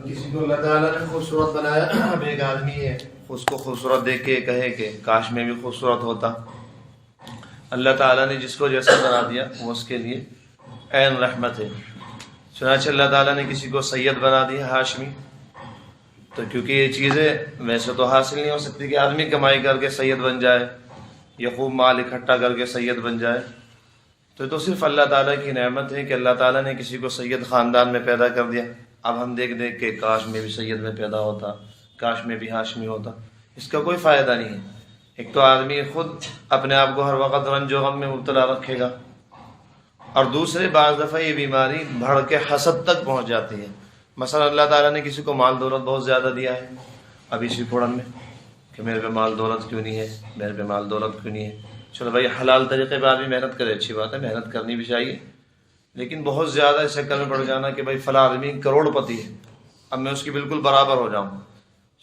کسی کو اللہ تعالیٰ نے خوبصورت بنایا، اب ایک آدمی ہے اس کو خوبصورت دیکھ کے کہے کہ کاش میں بھی خوبصورت ہوتا. اللہ تعالیٰ نے جس کو جیسا بنا دیا وہ اس کے لیے عین رحمت ہے. چنانچہ اللہ تعالیٰ نے کسی کو سید بنا دیا ہاشمی، تو کیونکہ یہ چیزیں ویسے تو حاصل نہیں ہو سکتی کہ آدمی کمائی کر کے سید بن جائے یا خوب مال اکٹھا کر کے سید بن جائے، تو صرف اللہ تعالیٰ کی نعمت ہے کہ اللہ تعالیٰ نے کسی کو سید خاندان میں پیدا کر دیا. اب ہم دیکھ دیکھ کے کاش میں بھی سید میں پیدا ہوتا، کاش میں بھی ہاشمی ہوتا، اس کا کوئی فائدہ نہیں ہے. ایک تو آدمی خود اپنے آپ کو ہر وقت رنج و غم میں مبتلا رکھے گا، اور دوسرے بعض دفعہ یہ بیماری بڑھ کے حسد تک پہنچ جاتی ہے. مثلا اللہ تعالیٰ نے کسی کو مال دولت بہت زیادہ دیا ہے اب اسی پھوڑن میں کہ میرے پہ مال دولت کیوں نہیں ہے، میرے پہ مال دولت کیوں نہیں ہے. چلو بھائی حلال طریقے پہ آدمی محنت کرے، اچھی بات ہے، محنت کرنی بھی چاہیے، لیکن بہت زیادہ اس چکر میں پڑ جانا کہ بھائی فلاں آدمی کروڑ پتی ہے، اب میں اس کی بالکل برابر ہو جاؤں.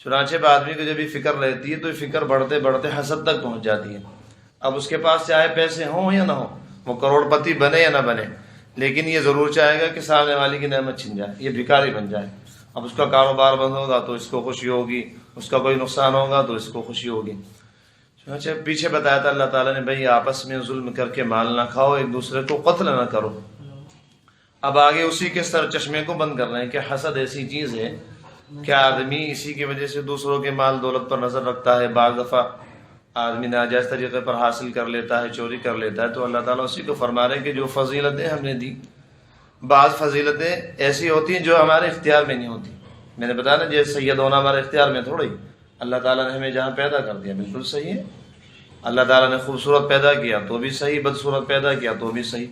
چنانچہ آدمی کو جب یہ فکر رہتی ہے تو یہ فکر بڑھتے بڑھتے حسد تک پہنچ جاتی ہے. اب اس کے پاس چاہے پیسے ہوں یا نہ ہوں، وہ کروڑ پتی بنے یا نہ بنے، لیکن یہ ضرور چاہے گا کہ سامنے والی کی نعمت چھن جائے، یہ بھکاری بن جائے. اب اس کا کاروبار بند ہوگا تو اس کو خوشی ہوگی، اس کا کوئی نقصان ہوگا تو اس کو خوشی ہوگی. چنانچہ پیچھے بتایا تھا اللہ تعالیٰ نے بھائی آپس میں ظلم کر کے مال نہ کھاؤ، ایک دوسرے کو قتل نہ کرو. اب آگے اسی کے سر چشمے کو بند کر رہے ہیں کہ حسد ایسی چیز ہے کہ آدمی اسی کی وجہ سے دوسروں کے مال دولت پر نظر رکھتا ہے. بعض دفعہ آدمی ناجائز طریقے پر حاصل کر لیتا ہے، چوری کر لیتا ہے، تو اللہ تعالیٰ اسی کو فرما رہے ہیں کہ جو فضیلتیں ہم نے دی، بعض فضیلتیں ایسی ہوتی ہیں جو ہمارے اختیار میں نہیں ہوتی. میں نے بتایا نا جیسے سید ہونا ہمارے اختیار میں تھوڑی، اللہ تعالیٰ نے ہمیں جہاں پیدا کر دیا بالکل صحیح ہے. اللہ تعالیٰ نے خوبصورت پیدا کیا تو بھی صحیح، بدصورت پیدا کیا تو بھی صحیح.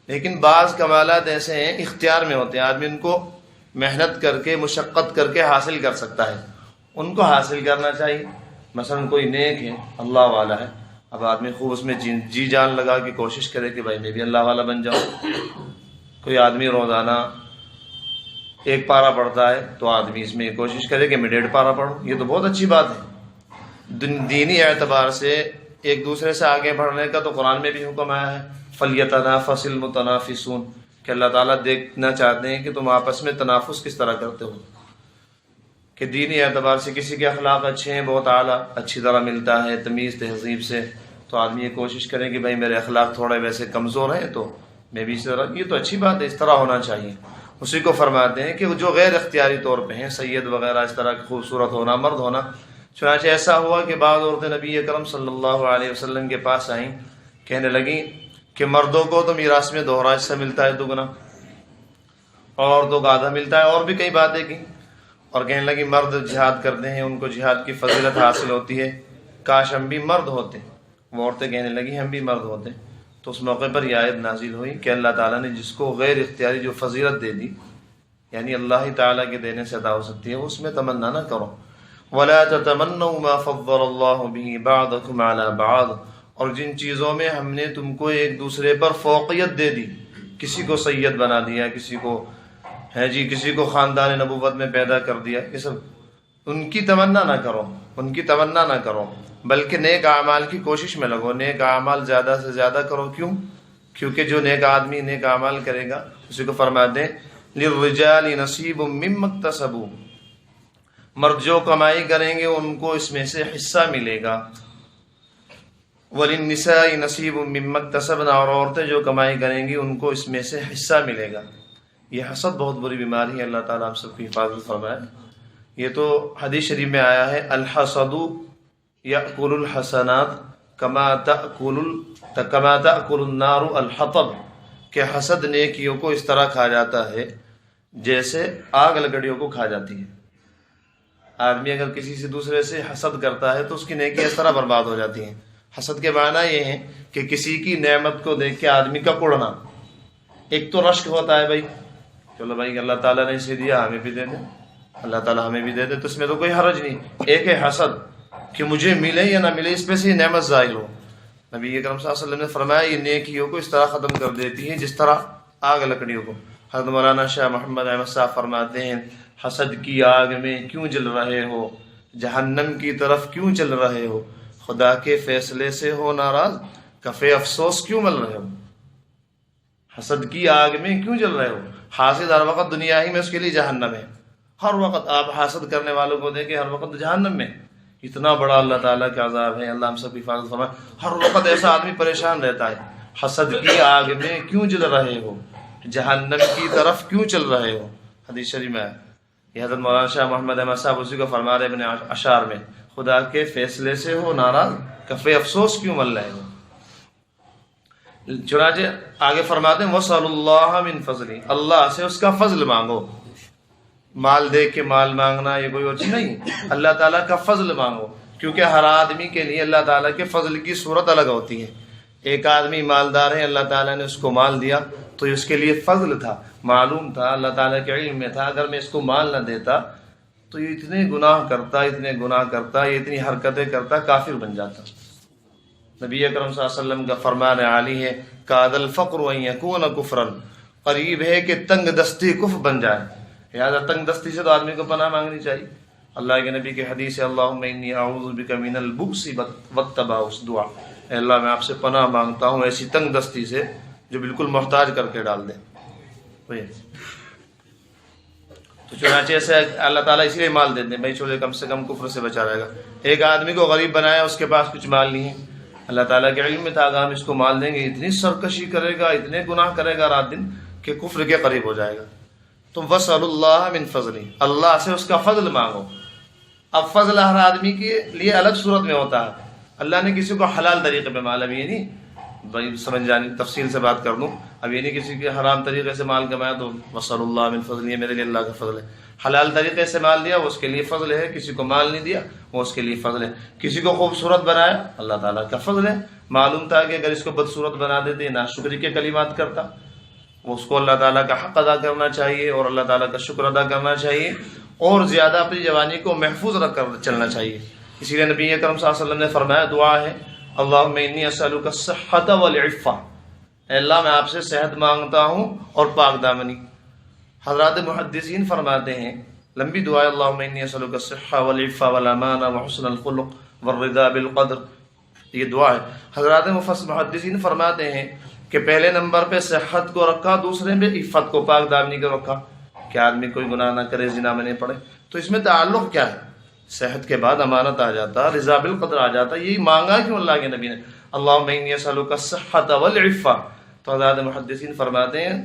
لیکن بعض کمالات ایسے ہیں اختیار میں ہوتے ہیں، آدمی ان کو محنت کر کے مشقت کر کے حاصل کر سکتا ہے، ان کو حاصل کرنا چاہیے. مثلا کوئی نیک ہے، اللہ والا ہے، اب آدمی خوب اس میں جی جان لگا کے کوشش کرے کہ بھائی میں بھی اللہ والا بن جاؤں. کوئی آدمی روزانہ 1 پارہ پڑھتا ہے تو آدمی اس میں یہ کوشش کرے کہ میں 1.5 پارہ پڑھوں، یہ تو بہت اچھی بات ہے. دینی اعتبار سے ایک دوسرے سے آگے بڑھنے کا تو قرآن میں بھی حکم آیا ہے، فَلْيَتَنَافَسِ الْمُتَنَافِسُونَ، کہ اللہ تعالیٰ دیکھنا چاہتے ہیں کہ تم آپس میں تنافس کس طرح کرتے ہو، کہ دینی اعتبار سے کسی کے اخلاق اچھے ہیں، بہت اعلیٰ اچھی طرح ملتا ہے تمیز تہذیب سے، تو آدمی یہ کوشش کرے کہ بھائی میرے اخلاق تھوڑے ویسے کمزور ہیں تو میں بھی اس طرح، یہ تو اچھی بات ہے، اس طرح ہونا چاہیے. اسی کو فرماتے ہیں کہ جو غیر اختیاری طور پہ ہیں، سید وغیرہ اس طرح خوبصورت ہونا، مرد ہونا. چنانچہ ایسا ہوا کہ بعض عورتیں نبی اکرم صلی اللہ علیہ وسلم کے پاس آئیں، کہنے لگیں کہ مردوں کو تو میراث میں 2 حصہ ملتا ہے دگنا، اور عورتوں کو آدھا ملتا ہے، اور بھی کئی باتیں کی، اور کہنے لگی مرد جہاد کرتے ہیں ان کو جہاد کی فضیلت حاصل ہوتی ہے، کاش ہم بھی مرد ہوتے. وہ عورتیں کہنے لگی ہم بھی مرد ہوتے. تو اس موقع پر یہ آیت نازل ہوئی کہ اللہ تعالیٰ نے جس کو غیر اختیاری جو فضیلت دے دی، یعنی اللہ تعالیٰ کے دینے سے ادا ہو سکتی ہے، اس میں تمنا نہ کرو. وَلَا تَتَمَنَّوْا مَا فَضَّلَ اللَّهُ بِهِ بَعْضَكُمْ عَلَى بَعْضٍ، اور جن چیزوں میں ہم نے تم کو ایک دوسرے پر فوقیت دے دی، کسی کو سید بنا دیا، کسی کو کسی کو خاندان نبوت میں پیدا کر دیا، یہ سب ان کی تمنا نہ کرو، ان کی تمنا نہ کرو، بلکہ نیک اعمال کی کوشش میں لگو، نیک اعمال زیادہ سے زیادہ کرو. کیوں؟ کیونکہ جو نیک آدمی نیک اعمال کرے گا، اسی کو فرماتے ہیں لِلرِّجَالِ نَصِيبٌ مِّمَّا اكْتَسَبُوا، مرد جو کمائی کریں گے ان کو اس میں سے حصہ ملے گا. وَلِلنِّسَاءِ نَصِيبٌ مِّمَّا اكْتَسَبْنَ، اور عورتیں جو کمائی کریں گی ان کو اس میں سے حصہ ملے گا. یہ حسد بہت بری بیماری ہے، اللہ تعالیٰ ہم سب کی حفاظت فرمائے. یہ تو حدیث شریف میں آیا ہے الحسد یأکل الحسنات کما تأکل النار الحطب، کہ حسد نیکیوں کو اس طرح کھا جاتا ہے جیسے آگ لکڑیوں کو کھا جاتی ہے. آدمی اگر کسی سے دوسرے سے حسد کرتا ہے تو اس کی نیکی اس طرح برباد ہو جاتی ہیں. حسد کے معنی یہ ہے کہ کسی کی نعمت کو دیکھ کے آدمی کا کڑنا. ایک تو رشک ہوتا ہے، بھائی چلو بھائی اللہ تعالیٰ نے اسے دیا ہمیں بھی دے دے، اللہ تعالیٰ ہمیں بھی دے دے، تو اس میں تو کوئی حرج نہیں. ایک ہے حسد کہ مجھے ملے یا نہ ملے اس پہ سے نعمت ظاہر ہو. نبی اکرم صلی اللہ علیہ وسلم نے فرمایا یہ نیکیوں کو اس طرح ختم کر دیتی ہے جس طرح آگ لکڑیوں کو. حضرت مولانا شاہ محمد احمد صاحب فرماتے ہیں حسد کی آگ میں کیوں جل رہے ہو، جہنم کی طرف کیوں چل رہے ہو، خدا کے فیصلے سے ہو ناراض، کفے افسوس کیوں مل رہے ہو. حسد کی آگ میں کیوں جل رہے ہو، حاسد ہر وقت دنیا ہی میں اس کے لیے جہنم ہے، ہر وقت آپ حسد کرنے والوں کو دیکھیں، ہر وقت جہنم میں، اتنا بڑا اللہ تعالیٰ کا عذاب ہے، اللہ ہم سب کی حفاظت فرمائے۔ ہر وقت ایسا آدمی پریشان رہتا ہے، حسد کی آگ میں کیوں جل رہے ہو، جہنم کی طرف کیوں چل رہے ہو۔ حدیث شریف میں یہ حضرت مولانا شاہ محمد احمد صاحب اسی کو فرما رہے اپنے اشعار میں، خدا کے فیصلے سے ہو ناراض، کفے افسوس کیوں مل رہے ہو۔ چنانچہ آگے فرماتے ہیں وَصَلُ اللَّهَ مِن فَضْلِ، اللہ سے اس کا فضل مانگو۔ مال دیکھ کے مال مانگنا یہ کوئی اور چیز نہیں، اللہ تعالیٰ کا فضل مانگو، کیونکہ ہر آدمی کے لیے اللہ تعالیٰ کے فضل کی صورت الگ ہوتی ہے۔ ایک آدمی مالدار ہے، اللہ تعالیٰ نے اس کو مال دیا تو اس کے لیے فضل تھا، معلوم تھا، اللہ تعالیٰ کے علم میں تھا، اگر میں اس کو مال نہ دیتا تو یہ اتنے گناہ کرتا، یہ اتنی حرکتیں کرتا، کافر بن جاتا۔ نبی اکرم صلی اللہ علیہ وسلم کا فرمان عالی ہے کاد الفقر ان یکون کفرا، قریب ہے کہ تنگ دستی کفر بن جائے، لہٰذا تنگ دستی سے تو آدمی کو پناہ مانگنی چاہیے۔ اللہ کے نبی کی حدیث ہے اللہم انی اعوذ بک من البؤس والتباؤس، دعا، اے اللہ میں آپ سے پناہ مانگتا ہوں ایسی تنگ دستی سے جو بالکل محتاج کر کے ڈال دے۔ تو چنانچہ ایسے اللہ تعالیٰ اسی لیے مال دیتے ہیں بھائی چھوڑے، کم سے کم کفر سے بچا رہے گا۔ ایک آدمی کو غریب بنایا، اس کے پاس کچھ مال نہیں ہے، اللہ تعالیٰ کے علم میں تھا اگر ہم اس کو مال دیں گے اتنی سرکشی کرے گا، اتنے گناہ کرے گا رات دن کہ کفر کے قریب ہو جائے گا۔ تم وَاسْأَلُوا اللَّهَ مِن فَضْلِهِ، اللہ سے اس کا فضل مانگو۔ اب فضل ہر آدمی کے لیے الگ صورت میں ہوتا ہے، اللہ نے کسی کو حلال طریقے پہ مال، اب یہ نہیں بھائی سمجھ جانی تفصیل سے بات کر دوں، اب یہ نہیں کسی کے حرام طریقے سے مال کمایا تو وَاسْأَلُوا اللَّهَ مِن فَضْلِهِ میرے لیے اللہ کا فضل ہے، حلال طریقے سے مال دیا وہ اس کے لیے فضل ہے، کسی کو مال نہیں دیا وہ اس کے لیے فضل ہے، کسی کو خوبصورت بنایا اللہ تعالیٰ کا فضل ہے، معلوم تھا کہ اگر اس کو بدصورت بنا دیتے ناشکری کے کلمات کرتا، وہ اس کو اللہ تعالیٰ کا حق ادا کرنا چاہیے اور اللہ تعالیٰ کا شکر ادا کرنا چاہیے اور زیادہ اپنی جوانی کو محفوظ رکھ کر چلنا چاہیے۔ اسی لیے نبی اکرم صلی اللہ علیہ وسلم نے فرمایا دعا ہے اللہم انی اسألک الصحۃ والعفہ، اے اللہ میں آپ سے صحت مانگتا ہوں اور پاک دامنی۔ حضرات محدثین فرماتے ہیں لمبی دعا ہے اللہم انی اسألک الصحۃ والعفہ والامان وحسن الخلق والرضا بالقدر، یہ دعا ہے۔ حضرات محدثین فرماتے ہیں کہ پہلے نمبر پہ صحت کو رکھا، دوسرے پہ عفت کو، پاک دامنی کو رکھا کہ آدمی کوئی گناہ نہ کرے، زنا میں نہیں پڑے۔ تو اس میں تعلق کیا ہے؟ صحت کے بعد امانت آ جاتا، رضا بالقدر آ جاتا، یہی مانگا کیوں اللہ کے نبی نے اللہم انی اسألک الصحۃ والعفہ۔ تو حضرات محدثین فرماتے ہیں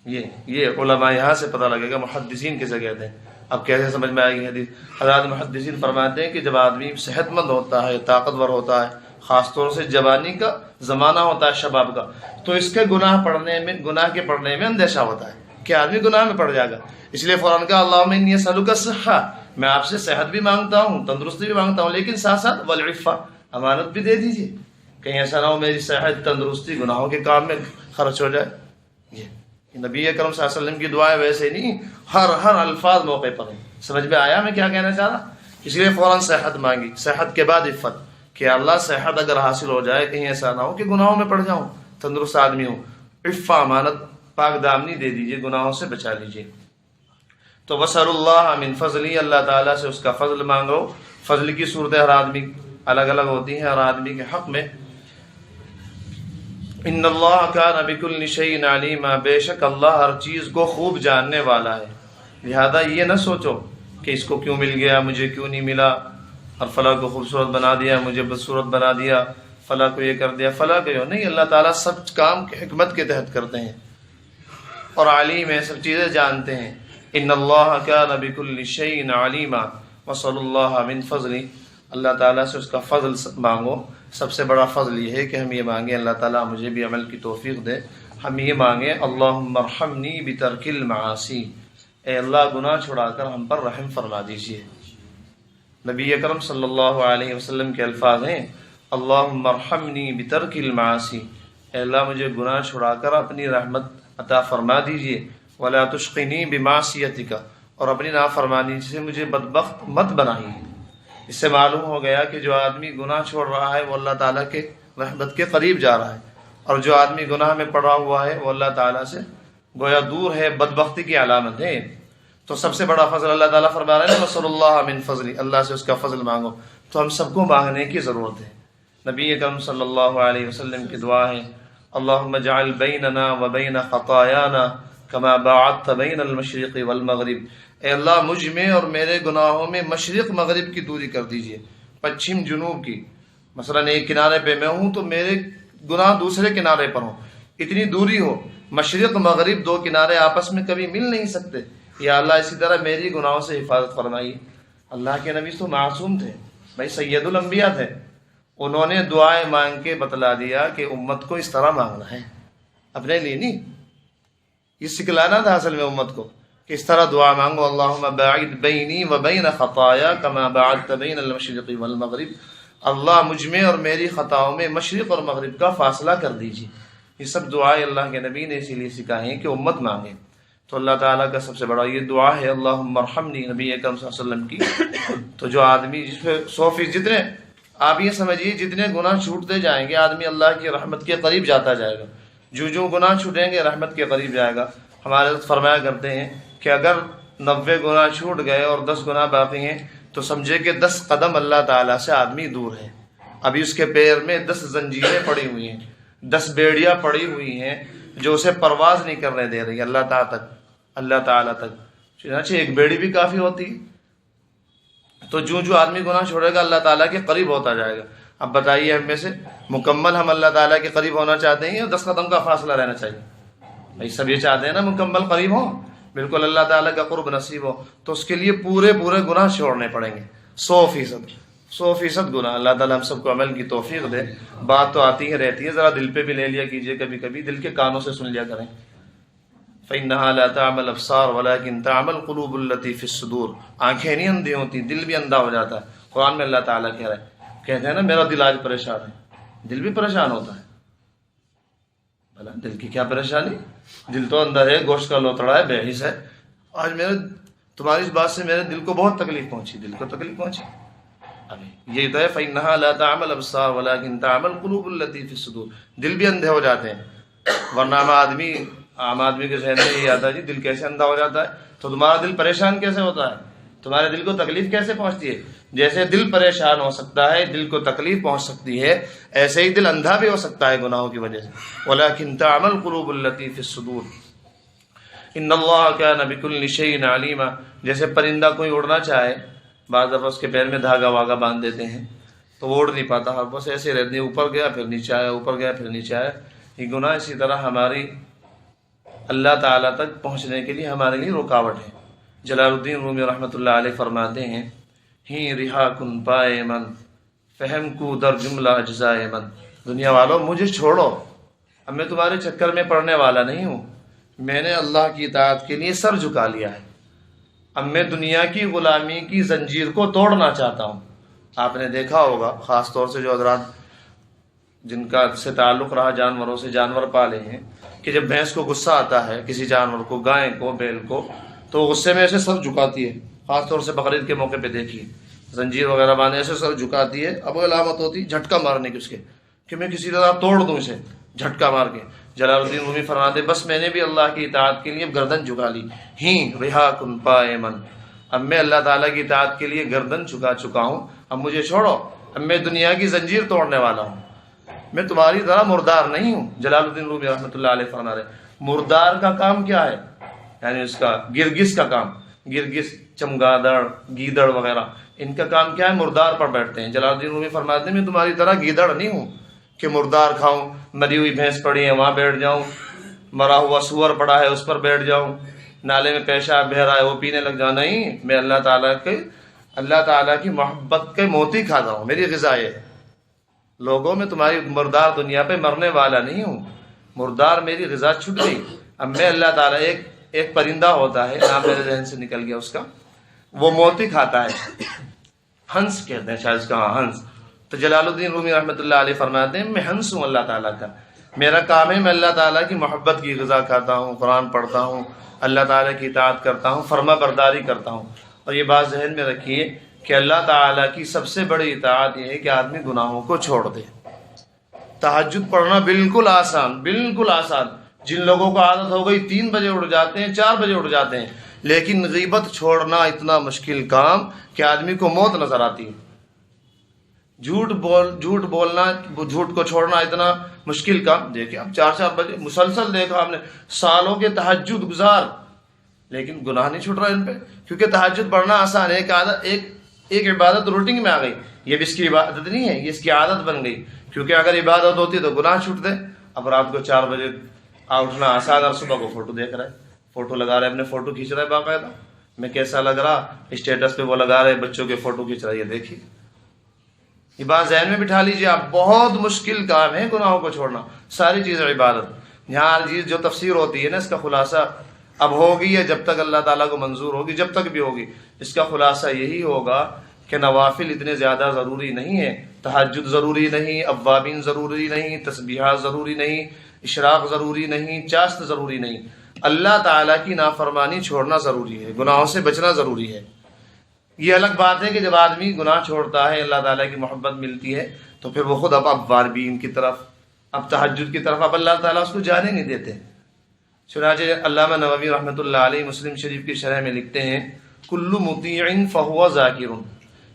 یہ علماء یہاں سے پتہ لگے گا محدثین کسے کہتے ہیں۔ اب کیسے سمجھ میں آئے گی حدیث؟ حضرات محدثین فرماتے ہیں کہ جب آدمی صحت مند ہوتا ہے، طاقتور ہوتا ہے، خاص طور سے جوانی کا زمانہ ہوتا ہے، شباب کا، تو اس کے گناہ کے پڑھنے میں اندیشہ ہوتا ہے کہ آدمی گناہ میں پڑ جائے گا، اس لیے فوراً کہا اللہم انی اسألک الصحۃ، میں آپ سے صحت بھی مانگتا ہوں، تندرستی بھی مانگتا ہوں، لیکن ساتھ ساتھ والعفہ، امانت بھی دے دیجیے، کہیں ایسا نہ ہو میری صحت تندرستی گناہوں کے کام میں خرچ ہو جائے۔ یہ نبی اکرم صلی اللہ علیہ وسلم کی دعائیں ویسے نہیں، ہر الفاظ موقع پر ہیں۔ سمجھ میں آیا میں کیا کہنا چاہ رہا؟ اس لیے فوراً صحت مانگی، صحت کے بعد عفت، کہ اللہ صحت اگر حاصل ہو جائے کہیں ایسا نہ ہو کہ گناہوں میں پڑ جاؤں، تندرست آدمی ہوں، عفہ امانت پاک دامنی دے دیجیے، گناہوں سے بچا لیجیے۔ تو وَاسْأَلُوا اللَّهَ مِن فَضْلِهِ، اللہ تعالیٰ سے اس کا فضل مانگو۔ فضل کی صورتیں ہر آدمی الگ الگ ہوتی ہیں، ہر آدمی کے حق میں۔ ان اللہ کان بکل شیء علیما، بے شک اللہ ہر چیز کو خوب جاننے والا ہے، لہذا یہ نہ سوچو کہ اس کو کیوں مل گیا، مجھے کیوں نہیں ملا، اور فلاں کو خوبصورت بنا دیا، مجھے بدصورت بنا دیا، فلاں کو یہ کر دیا، فلاں کو یہ نہیں، اللہ تعالیٰ سب کام حکمت کے تحت کرتے ہیں اور علیم ہے، سب چیزیں جانتے ہیں۔ ان اللہ کان بکل شیء علیما وصلی اللہ من فضلہ، اللہ تعالیٰ سے اس کا فضل مانگو۔ سب سے بڑا فضل یہ ہے کہ ہم یہ مانگیں اللہ تعالیٰ مجھے بھی عمل کی توفیق دے، ہم یہ مانگیں اللہم ارحمنی بترک المعاصی، اے اللہ گناہ چھڑا کر ہم پر رحم فرما دیجیے۔ نبی اکرم صلی اللہ علیہ وسلم کے الفاظ ہیں اللہم ارحمنی بترک المعاصی، اے اللہ مجھے گناہ چھڑا کر اپنی رحمت عطا فرما دیجیے، ولا تشقنی بمعصیتک، اور اپنی نافرمانی سے مجھے بدبخت مت بنائیے۔ اس سے معلوم ہو گیا کہ جو آدمی گناہ چھوڑ رہا ہے وہ اللہ تعالیٰ کے رحمت کے قریب جا رہا ہے، اور جو آدمی گناہ میں پڑا ہوا ہے وہ اللہ تعالیٰ سے گویا دور ہے، بدبختی کی علامت ہے۔ تو سب سے بڑا فضل اللہ تعالیٰ فرما رہے ہیں وصلی اللہ من فضل، اللہ سے اس کا فضل مانگو۔ تو ہم سب کو مانگنے کی ضرورت ہے۔ نبی اکرم صلی اللہ علیہ وسلم کی دعا ہے اللہم اجعل بیننا وبین خطایانا کما باعدت بین المشرق والمغرب، اے اللہ مجھ میں اور میرے گناہوں میں مشرق مغرب کی دوری کر دیجئے، پچھم جنوب کی. مثلا ایک کنارے پہ میں ہوں تو میرے گناہ دوسرے کنارے پر ہوں، اتنی دوری ہو. مشرق مغرب دو کنارے آپس میں کبھی مل نہیں سکتے. یا اللہ اسی طرح میری گناہوں سے حفاظت فرمائیے. اللہ کے نبی تو معصوم تھے بھائی، سید الانبیاء تھے. انہوں نے دعائیں مانگ کے بتلا دیا کہ امت کو اس طرح مانگنا ہے، اپنے لیے نہیں. یہ سکھلانا تھا اصل میں امت کو کہ اس طرح دعا مانگو. اللہم باعد بینی و بین خطایا کما باعدت بین المشرق والمغرب، اللہ مجھ میں اور میری خطاؤں میں مشرق اور مغرب کا فاصلہ کر دیجیے. یہ سب دعائیں اللہ کے نبی نے اسی لیے سکھائی ہیں کہ امت مانگے. تو اللہ تعالیٰ کا سب سے بڑا یہ دعا ہے اللہم ارحمنی، نبی اکرم صلی اللہ علیہ وسلم کی. تو جو آدمی جس پہ 100% جتنے آپ یہ سمجھیے جتنے گناہ چھوٹتے جائیں گے آدمی اللہ کی رحمت کے قریب جاتا جائے گا. جو گناہ چھوٹیں گے رحمت کے قریب جائے گا. ہمارے فرمایا کرتے ہیں کہ اگر 90 گناہ چھوٹ گئے اور 10 گناہ باقی ہیں تو سمجھے کہ 10 قدم اللہ تعالیٰ سے آدمی دور ہے. ابھی اس کے پیر میں 10 زنجیریں پڑی ہوئی ہیں، 10 بیڑیاں پڑی ہوئی ہیں جو اسے پرواز نہیں کرنے دے رہی اللہ تعالیٰ تک. چنانچہ ایک بیڑی بھی کافی ہوتی ہے. تو جو آدمی گناہ چھوڑے گا اللہ تعالیٰ کے قریب ہوتا جائے گا. اب بتائیے ہم میں سے مکمل ہم اللہ تعالیٰ کے قریب ہونا چاہتے ہیں یا 10 قدم کا فاصلہ رہنا چاہیے؟ بھائی سب یہ چاہتے ہیں نا مکمل قریب ہو، بالکل اللہ تعالیٰ کا قرب نصیب ہو. تو اس کے لیے پورے گناہ چھوڑنے پڑیں گے، 100% گناہ. اللہ تعالیٰ ہم سب کو عمل کی توفیق دے. بات تو آتی ہی رہتی ہے، ذرا دل پہ بھی لے لیا کیجیے، کبھی دل کے کانوں سے سن لیا کریں. فَإِنَّهَا لَا تَعْمَى الْأَبْصَارُ وَلَكِنْ تَعْمَى الْقُلُوبُ الَّتِي فِي الصُّدُورِ. آنکھیں نہیں اندھی ہوتی، دل بھی اندھا ہو جاتا ہے. قرآن میں اللہ تعالیٰ کہہ رہے ہیں، کہتے ہیں نا میرا دل آج پریشان ہے. دل بھی پریشان ہوتا ہے. بھلا دل کی کیا پریشانی؟ دل تو اندر ہے، گوشت کا لوتڑا ہے، بے حس ہے. آج تمہاری اس بات سے میرے دل کو بہت تکلیف پہنچی، دل کو تکلیف پہنچی. ابھی یہی تو ہے فَإِنَّهَا لَا تَعْمَى الْأَبْصَارُ وَلَكِنْ تَعْمَى الْقُلُوبُ الَّتِي فِي الصُّدُورِ. دل بھی اندھے ہو جاتے ہیں. ورنہ عام آدمی کے ذہن میں یہی آتا ہے جی دل کیسے اندھا ہو جاتا ہے؟ تو تمہارا دل پریشان کیسے ہوتا ہے؟ تمہارے دل کو تکلیف کیسے پہنچتی ہے؟ جیسے دل پریشان ہو سکتا ہے، دل کو تکلیف پہنچ سکتی ہے، ایسے ہی دل اندھا بھی ہو سکتا ہے گناہوں کی وجہ سے. وَلَكِنْ تَعْمَى الْقُلُوبُ الَّتِي فِي الصُّدُورِ إِنَّ اللَّهَ كَانَ بِكُلِّ شَيْءٍ عَلِيمًا. جیسے پرندہ کوئی اڑنا چاہے، بعض دفعہ اس کے پیر میں دھاگا واگا باندھ دیتے ہیں تو وہ اڑ نہیں پاتا، ہر بس ایسے رہتے ہیں، اوپر گیا پھر نیچے آیا، اوپر گیا پھر نیچے آیا. یہ گناہ اسی طرح ہماری اللہ تعالیٰ تک پہنچنے کے لیے ہمارے لیے رکاوٹ ہے. جلال الدین رومی رحمۃ اللہ علیہ فرماتے ہیں ہی رہا کن پائے من فہم کو در جملہ اجزائے من. دنیا والوں مجھے چھوڑو، اب میں تمہارے چکر میں پڑنے والا نہیں ہوں. میں نے اللہ کی اطاعت کے لیے سر جھکا لیا ہے. اب میں دنیا کی غلامی کی زنجیر کو توڑنا چاہتا ہوں. آپ نے دیکھا ہوگا خاص طور سے جو حضرات جن کا سے تعلق رہا جانوروں سے، جانور پالے ہیں، کہ جب بھینس کو غصہ آتا ہے کسی جانور کو، گائے کو، بیل کو، تو غصے میں ایسے سر جھکاتی ہے. خاص طور سے بقرعید کے موقع پہ دیکھیے زنجیر وغیرہ باندھے ایسے سر جھکاتی ہے. اب وہ علامت ہوتی جھٹکا مارنے کی اس کے، کہ میں کسی طرح توڑ دوں اسے جھٹکا مار کے. جلال الدین رومی فرماتے بس میں نے بھی اللہ کی اطاعت کے لیے گردن جھکا لی. ہی رہا کن پائے من، اب میں اللہ تعالیٰ کی اطاعت کے لیے گردن جھکا چکا ہوں، اب مجھے چھوڑو. اب میں دنیا کی زنجیر توڑنے والا ہوں، میں تمہاری طرح مردار نہیں ہوں. جلال الدین رومی رحمۃ اللہ علیہ فرما رہے مردار کا کام کیا ہے؟ یعنی اس کا گرگس کا کام، گرگس، چمگادڑ، گیدڑ وغیرہ، ان کا کام کیا ہے؟ مردار پر بیٹھتے ہیں. جلال الدین رومی فرماتے ہیں میں تمہاری طرح گیدڑ نہیں ہوں کہ مردار کھاؤں، مری ہوئی بھینس پڑی ہے وہاں بیٹھ جاؤں، مرا ہوا سور پڑا ہے اس پر بیٹھ جاؤں، نالے میں پیشاب بہہ رہا ہے وہ پینے لگ جاؤں. نہیں، میں اللہ تعالیٰ کی محبت کے موتی کھاتا ہوں، میری غذا یہ ہے. لوگوں میں تمہاری مردار دنیا پہ مرنے والا نہیں ہوں، مردار میری غذا چھٹ گئی. اب میں اللہ تعالیٰ ایک پرندہ ہوتا ہے، نام میرے ذہن سے نکل گیا اس کا، وہ موتی کھاتا ہے، ہنس کہتے ہیں شاید اس کا، ہنس. تو جلال الدین رومی رحمۃ اللہ علیہ فرماتے ہیں میں ہنس ہوں اللہ تعالیٰ کا. میرا کام ہے میں اللہ تعالیٰ کی محبت کی غذا کھاتا ہوں، قرآن پڑھتا ہوں، اللہ تعالیٰ کی اطاعت کرتا ہوں، فرما برداری کرتا ہوں. اور یہ بات ذہن میں رکھیے کہ اللہ تعالیٰ کی سب سے بڑی اطاعت یہ ہے کہ آدمی گناہوں کو چھوڑ دے. تہجد پڑھنا بالکل آسان، بالکل آسان. جن لوگوں کو عادت ہو گئی 3 بجے اٹھ جاتے ہیں، 4 بجے اٹھ جاتے ہیں، لیکن غیبت چھوڑنا اتنا مشکل کام کہ آدمی کو موت نظر آتی ہے. جھوٹ بولنا، جھوٹ کو چھوڑنا اتنا مشکل کام دیکھیں، اب 4 بجے مسلسل دیکھا ہم نے، سالوں کے تہجد گزار، لیکن گناہ نہیں چھوٹ رہا ان پہ، کیونکہ تہجد پڑھنا آسان ہے، ایک عبادت روٹین میں آ گئی، یہ بھی اس کی عبادت نہیں ہے، یہ اس کی عادت بن گئی، کیونکہ اگر عبادت ہوتی تو گناہ چھوٹتے۔ اب رات کو 4 بجے اٹھنا آسان، اور صبح کو فوٹو دیکھ رہا ہے، فوٹو لگا رہے، اپنے فوٹو کھینچ رہا ہے باقاعدہ، میں کیسا لگ رہا، اسٹیٹس پہ وہ لگا رہے، بچوں کے فوٹو کھینچ رہا ہے، یہ دیکھیے۔ یہ بات ذہن میں بٹھا لیجیے آپ، بہت مشکل کام ہے گناہوں کو چھوڑنا، ساری چیزیں عبادت۔ یہاں ہر چیز جو تفسیر ہوتی ہے نا، اس کا خلاصہ اب ہوگی، ہے جب تک اللہ تعالیٰ کو منظور ہوگی، جب تک بھی ہوگی، اس کا خلاصہ یہی ہوگا کہ نوافل اتنے زیادہ ضروری نہیں ہے، تہجد ضروری نہیں، اوابین ضروری نہیں، تسبیحات ضروری نہیں، اشراق ضروری نہیں، چاشت ضروری نہیں، اللہ تعالیٰ کی نافرمانی چھوڑنا ضروری ہے، گناہوں سے بچنا ضروری ہے۔ یہ الگ بات ہے کہ جب آدمی گناہ چھوڑتا ہے، اللہ تعالیٰ کی محبت ملتی ہے، تو پھر وہ خود اب اوابین کی طرف، اب تہجد کی طرف، اب اللہ تعالیٰ اس کو جانے نہیں دیتے۔ چنانچہ علامہ نووی رحمۃ اللہ علیہ مسلم شریف کی شرح میں لکھتے ہیں، کل مطیع فہو ذاکر،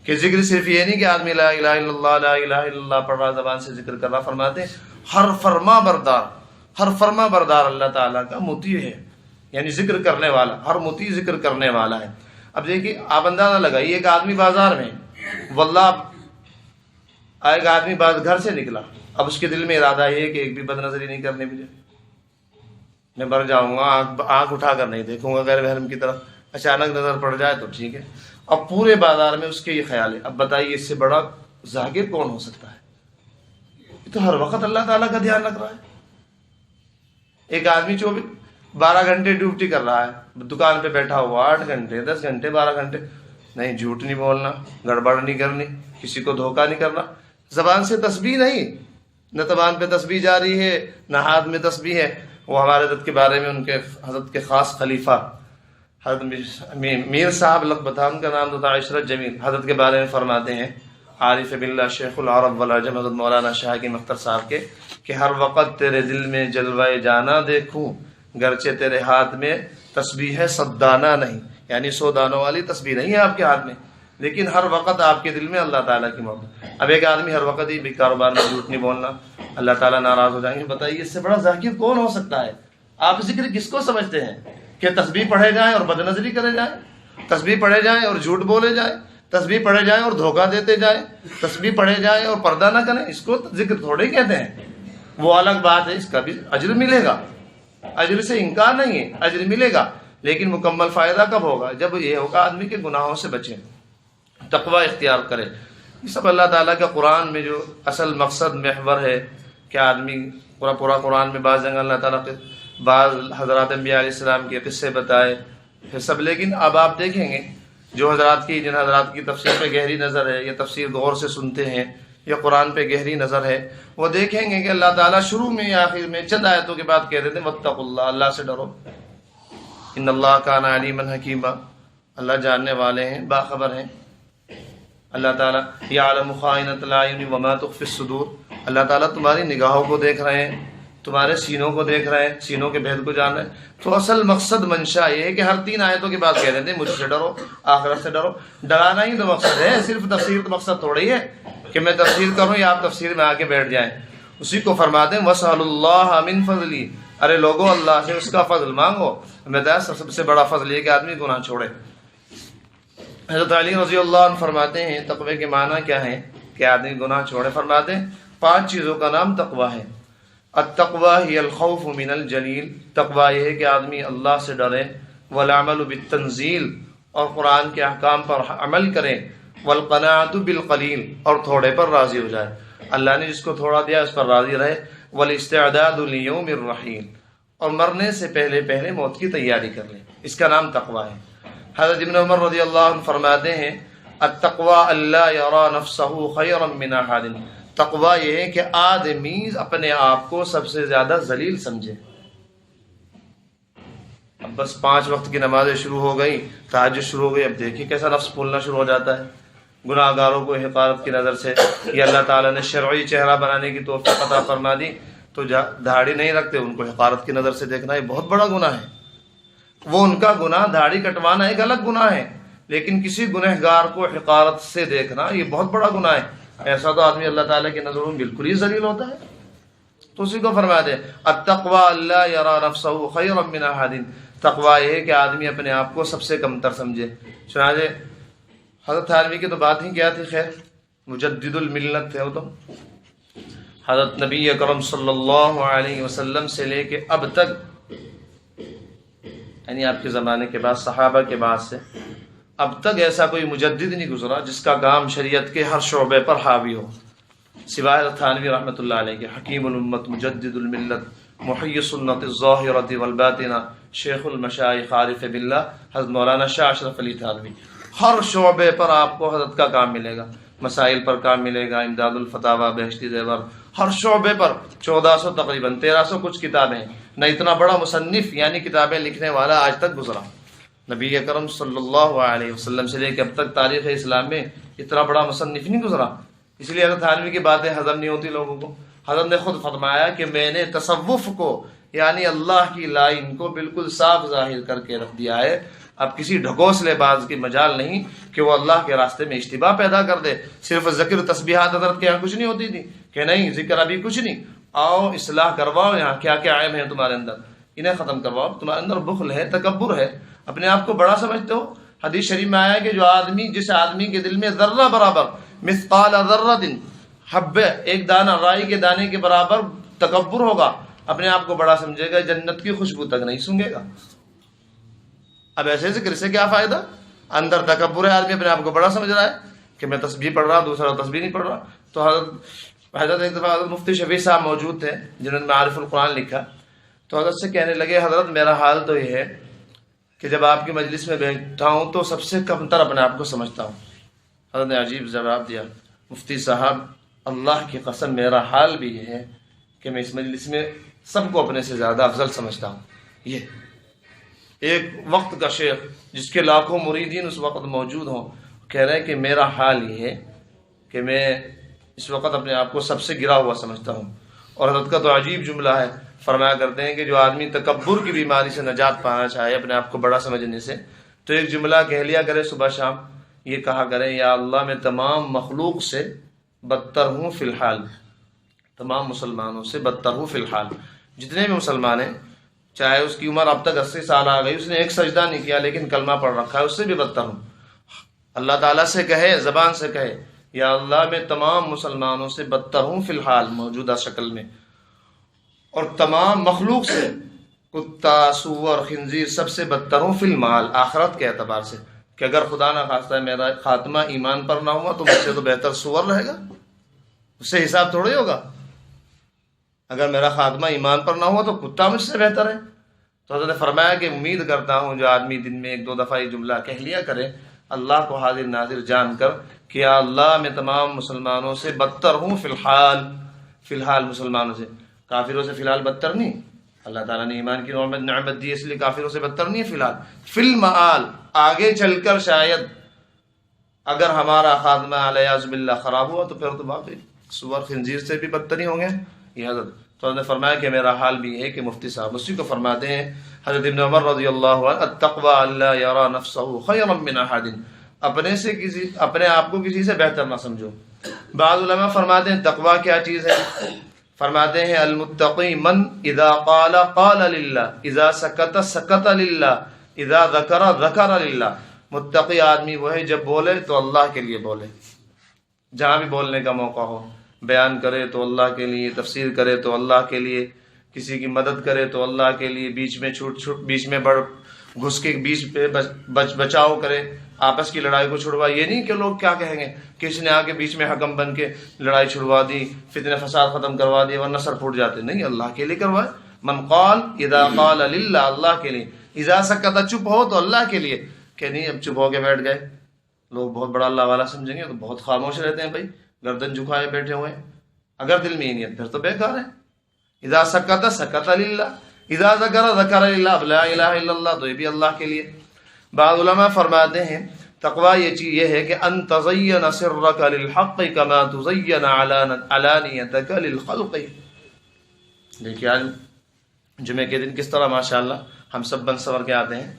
کہ ذکر صرف یہ نہیں کہ آدمی لا الہ الا اللہ لا الہ الا اللہ پڑھ رہا، زبان سے ذکر کر رہا، فرماتے ہیں ہر فرما بردار اللہ تعالیٰ کا مطیع ہے، یعنی ذکر کرنے والا، ہر مطیع ذکر کرنے والا ہے۔ اب دیکھیے آپ اندازہ لگائیے، ایک آدمی بازار میں، واللہ ایک آدمی گھر سے نکلا، اب اس کے دل میں ارادہ یہ ہے کہ ایک بھی بد نظری نہیں کرنے مجھے، میں مر جاؤں گا، آنکھ اٹھا کر نہیں دیکھوں گا غیر محرم کی طرف، اچانک نظر پڑ جائے تو ٹھیک ہے۔ اب پورے بازار میں اس کے یہ خیال ہے، اب بتائیے اس سے بڑا ذاکر کون ہو سکتا ہے؟ یہ تو ہر وقت اللہ تعالیٰ کا دھیان رکھ رہا ہے۔ ایک آدمی 12 گھنٹے ڈیوٹی کر رہا ہے، دکان پہ بیٹھا ہوا 8 گھنٹے 10 گھنٹے 12 گھنٹے، نہیں جھوٹ نہیں بولنا، گڑبڑ نہیں کرنی، کسی کو دھوکہ نہیں کرنا، زبان سے تسبیح نہیں، نہ زبان پہ تسبیح جاری ہے نہ ہاتھ میں تسبیح ہے۔ وہ ہمارے حضرت کے بارے میں ان کے حضرت کے خاص خلیفہ حضرت میر صاحب لقبتہ، ان کا نام تھا عشرت جمیل، حضرت کے بارے میں فرماتے ہیں، عارف باللہ شیخ العرب والعجم حضرت مولانا شاہ کی مختر صاحب کے، کہ ہر وقت تیرے دل میں جلوہ جانا دیکھوں، گرچہ تیرے ہاتھ میں تسبیح ہے 100 دانہ نہیں، یعنی 100 دانوں والی تسبیح نہیں ہے آپ کے ہاتھ میں، لیکن ہر وقت آپ کے دل میں اللہ تعالیٰ کی محبت۔ اب ایک آدمی ہر وقت ہی بھی کاروبار میں جھوٹ نہیں بولنا، اللہ تعالیٰ ناراض ہو جائیں گے، بتائیے اس سے بڑا ذاکر کون ہو سکتا ہے؟ آپ ذکر کس کو سمجھتے ہیں کہ تسبیح پڑھے جائیں اور بد نظری کرے جائیں، تسبیح پڑھے جائیں اور جھوٹ بولے جائیں، تسبیح پڑھے جائیں اور دھوکہ دیتے جائیں، تسبیح پڑھے جائیں اور پردہ نہ کریں، اس کو ذکر تھوڑے کہتے ہیں۔ وہ الگ بات ہے، اس کا بھی اجر ملے گا، اجر سے انکار نہیں ہے، اجر ملے گا، لیکن مکمل فائدہ کب ہوگا؟ جب یہ ہوگا آدمی کے گناہوں سے بچے، تقوی اختیار کرے۔ یہ سب اللہ تعالیٰ کا قرآن میں جو اصل مقصد محور ہے کہ آدمی پورا قرآن میں بعض جگہ اللہ تعالیٰ کے بعض حضرات انبیاء علیہ السلام کے قصے بتائے پھر سب، لیکن اب آپ دیکھیں گے جن حضرات کی تفسیر پہ گہری نظر ہے، یا تفسیر غور سے سنتے ہیں، یا قرآن پہ گہری نظر ہے، وہ دیکھیں گے کہ اللہ تعالیٰ شروع میں یا آخر میں چند آیتوں کے بعد کہہ دیتے ہیں واتقوا اللہ، اللہ سے ڈرو، ان اللہ کان علیما حکیما، اللہ جاننے والے ہیں، باخبر ہیں۔ اللہ تعالیٰ یعلم خائنۃ الاعین وما تخفی الصدور، اللہ تعالیٰ تمہاری نگاہوں کو دیکھ رہے ہیں، تمہارے سینوں کو دیکھ رہے ہیں، سینوں کے بھید کو جان رہے ہیں۔ تو اصل مقصد منشا یہ ہے کہ ہر 3 آیتوں کے بعد کہہ دیتے ہیں مجھ سے ڈرو، آخرت سے ڈرو۔ ڈرانا ہی تو مقصد ہے، صرف تفسیر تو مقصد تھوڑی ہے کہ میں تفسیر کروں یا آپ تفسیر میں آ کے بیٹھ جائیں۔ اسی کو فرماتے ہیں وَاسْأَلُوا اللَّهَ مِن فَضْلِهِ، ارے لوگوں اللہ سے اس کا فضل مانگو۔ میں سب سے بڑا فضل یہ کہ آدمی گناہ چھوڑے۔ حضرت علی رضی اللہ عنہ فرماتے ہیں تقوی کے معنی کیا ہے کہ آدمی گناہ چھوڑے، فرماتے ہیں 5 چیزوں کا نام تقوی ہے۔ التقوی ہی الخوف من الجلیل، تقوی یہ ہے کہ آدمی اللہ سے ڈرے، والعمل بالتنزیل، اور قرآن کے احکام پر عمل کرے، والقناعۃ بالقلیل، اور تھوڑے پر راضی ہو جائے، اللہ نے جس کو تھوڑا دیا اس پر راضی رہے، والاستعداد لیوم الرحیل، اور مرنے سے پہلے موت کی تیاری کر لے، اس کا نام تقوی ہے۔ حضرت ابن عمر رضی اللہ عنہ فرماتے ہیں التقوی اللہ یرا نفسہ خیرا من احد، تقوی یہ ہے کہ آدمی اپنے آپ کو سب سے زیادہ ذلیل سمجھے۔ اب بس 5 وقت کی نمازیں شروع ہو گئی، تہجد شروع ہو گئی، اب دیکھیے کیسا نفس پھولنا شروع ہو جاتا ہے، گناہ گاروں کو حقارت کی نظر سے، یہ اللہ تعالیٰ نے شرعی چہرہ بنانے کی توفیق عطا فرما دی، تو داڑھی نہیں رکھتے ان کو حقارت کی نظر سے دیکھنا یہ بہت بڑا گناہ ہے۔ وہ ان کا گناہ داڑھی کٹوانا ایک الگ گناہ ہے، لیکن کسی گنہگار کو حقارت سے دیکھنا یہ بہت بڑا گناہ ہے۔ ایسا تو آدمی اللہ تعالیٰ کی نظروں میں بالکل ہی ذلیل ہوتا ہے۔ تو اسی کو فرما دے التقوی اللہ یرا نفسہ خیرا من احد، تقوی یہ ہے کہ آدمی اپنے آپ کو سب سے کمتر سمجھے۔ چنانچہ حضرت تھانوی کی تو بات ہی کیا تھی، خیر مجدد الملت تھے وہ تو، حضرت نبی اکرم صلی اللہ علیہ وسلم سے لے کے اب تک، یعنی آپ کے زمانے کے بعد صحابہ کے بعد سے اب تک ایسا کوئی مجدد نہیں گزرا جس کا کام شریعت کے ہر شعبے پر حاوی ہو، سوائے تھانوی رحمۃ اللہ علیہ کے، حکیم الامت مجدد الملت محی السنت الظاہرۃ والباطنہ شیخ المشائخ عارف باللہ حضرت مولانا شاہ اشرف علی تھانوی۔ ہر شعبے پر آپ کو حضرت کا کام ملے گا، مسائل پر کام ملے گا، امداد الفتاوی، بہشتی زیور، ہر شعبے پر 1400 تقریباً 1300 کچھ کتابیں ہیں، نہ اتنا بڑا مصنف یعنی کتابیں لکھنے والا آج تک گزرا۔ نبی اکرم صلی اللہ علیہ وسلم سے لے کے اب تک تاریخ اسلام میں اتنا بڑا مصنف نہیں گزرا، اس لیے حضرت تھانوی کی باتیں ہضم نہیں ہوتی لوگوں کو۔ حضرت نے خود فرمایا کہ میں نے تصوف کو یعنی اللہ کی لائن کو بالکل صاف ظاہر کر کے رکھ دیا ہے، اب کسی ڈھکوسلے باز کی مجال نہیں کہ وہ اللہ کے راستے میں اشتباہ پیدا کر دے۔ صرف ذکر تسبیحات حضرت کے یہاں کچھ نہیں ہوتی تھی کہ نہیں ذکر ابھی کچھ نہیں، آؤ اصلاح کرواؤ، یہاں کیا کیا عیب ہے تمہارے اندر انہیں ختم کرواؤ، تمہارے اندر بخل ہے، تکبر ہے، اپنے آپ کو بڑا سمجھتے ہو۔ حدیث شریف میں آیا کہ جو آدمی جس آدمی کے دل میں ذرہ برابر مثقال ذرۃ حب ایک دانہ رائی کے دانے کے برابر تکبر ہوگا، اپنے آپ کو بڑا سمجھے گا، جنت کی خوشبو تک نہیں سونگے گا۔ اب ایسے ذکر سے کیا فائدہ؟ اندر تکبر ہے، آدمی اپنے آپ کو بڑا سمجھ رہا ہے کہ میں تسبیح پڑھ رہا، دوسرا تسبیح نہیں پڑھ رہا۔ تو حضرت ایک دفعہ حضرت مفتی شفیع صاحب موجود تھے جنہوں نے معارف القرآن لکھا، تو حضرت سے کہنے لگے حضرت میرا حال تو یہ ہے کہ جب آپ کی مجلس میں بیٹھا ہوں تو سب سے کمتر اپنے آپ کو سمجھتا ہوں۔ حضرت نے عجیب جواب دیا، مفتی صاحب اللہ کی قسم میرا حال بھی یہ ہے کہ میں اس مجلس میں سب کو اپنے سے زیادہ افضل سمجھتا ہوں۔ یہ ایک وقت کا شیخ جس کے لاکھوں مریدین اس وقت موجود ہوں کہہ رہے ہیں کہ میرا حال یہ ہے کہ میں اس وقت اپنے آپ کو سب سے گرا ہوا سمجھتا ہوں۔ اور حضرت کا تو عجیب جملہ ہے، فرمایا کرتے ہیں کہ جو آدمی تکبر کی بیماری سے نجات پانا چاہے اپنے آپ کو بڑا سمجھنے سے، تو ایک جملہ کہہ لیا کرے صبح شام، یہ کہا کرے یا اللہ میں تمام مخلوق سے بدتر ہوں فی الحال، تمام مسلمانوں سے بدتر ہوں فی الحال۔ جتنے بھی مسلمان ہیں چاہے اس کی عمر اب تک 80 سال آ گئی، اس نے ایک سجدہ نہیں کیا لیکن کلمہ پڑھ رکھا ہے، اس سے بھی بدتر ہوں۔ اللہ تعالیٰ سے کہے، زبان سے کہے یا اللہ میں تمام مسلمانوں سے بدتر ہوں فی الحال موجودہ شکل میں، اور تمام مخلوق سے کتا سور خنزیر سب سے بدتر ہوں فی المال، آخرت کے اعتبار سے، کہ اگر خدا نہ خواستہ ہے میرا خاتمہ ایمان پر نہ ہوا تو مجھ سے تو بہتر سور رہے گا، اس سے حساب تھوڑی ہوگا۔ اگر میرا خاتمہ ایمان پر نہ ہوا تو کتا مجھ سے بہتر ہے۔ تو حضرت نے فرمایا کہ امید کرتا ہوں جو آدمی دن میں 1-2 دفعہ یہ جملہ کہہ لیا کرے اللہ کو حاضر ناظر جان کر کہ یا اللہ میں تمام مسلمانوں سے بدتر ہوں فی الحال مسلمانوں سے، کافروں سے فی الحال بدتر نہیں، اللہ تعالیٰ نے ایمان کی نعمت دی اس لیے کافروں سے بدتر نہیں ہے فی الحال، فی المعال آگے چل کر شاید اگر ہمارا خاتمہ علیہ باللہ خراب ہوا تو پھر تو باقی سور خنزیر سے بھی بدتر ہی ہوں گے یہ حضرت۔ تو حضرت نے فرمایا کہ میرا حال بھی ہے کہ مفتی صاحب اسی کو فرماتے ہیں حضرت ابن عمر رضی اللہ عنہ التقوی اللہ یرا نفسہ خیرا من احد، اپنے آپ کو کسی سے بہتر نہ سمجھو۔ بعض علماء فرماتے ہیں تقوی کیا چیز ہے، فرماتے ہیں المتقی من اذا قال قال للہ، اذا سکت سکت للہ، اذا ذکر ذکر للہ۔ متقی آدمی وہ ہے جب بولے تو اللہ کے لیے بولے، جہاں بھی بولنے کا موقع ہو، بیان کرے تو اللہ کے لیے، تفسیر کرے تو اللہ کے لیے، کسی کی مدد کرے تو اللہ کے لیے، بیچ میں بیچ میں گھس کے بیچ پہ بچاؤ کرے، آپس کی لڑائی کو چھڑوا۔ یہ نہیں کہ لوگ کیا کہیں گے کہ اس نے آ کے بیچ میں حکم بن کے لڑائی چھڑوا دی، فتنہ فساد ختم کروا دی ورنہ سر پھوٹ جاتے، نہیں، اللہ کے لیے کروائے۔ من قال اذا قال للہ، اللہ کے لیے، اذا سکت چپ ہو تو اللہ کے لیے، کہ نہیں اب چپ ہو کے بیٹھ گئے لوگ بہت بڑا اللہ والا سمجھیں گے تو بہت خاموش رہتے ہیں، بھائی گردن جھکائے بیٹھے ہوئے ہیں، اگر دل میں نیت پھر تو بیکار ہے۔ اذا سکت سکت للہ، اذا ذکر ذکر للہ، اب لا الہ الا اللہ تو یہ بھی اللہ کے لیے۔ بعض علماء فرماتے ہیں تقویٰ یہ چیز یہ ہے کہ ان تزین سرک للحق کما تزین علانیتک للخلق۔ دیکھیے آج جمعے کے دن کس طرح ماشاءاللہ ہم سب بن سور کے آتے ہیں۔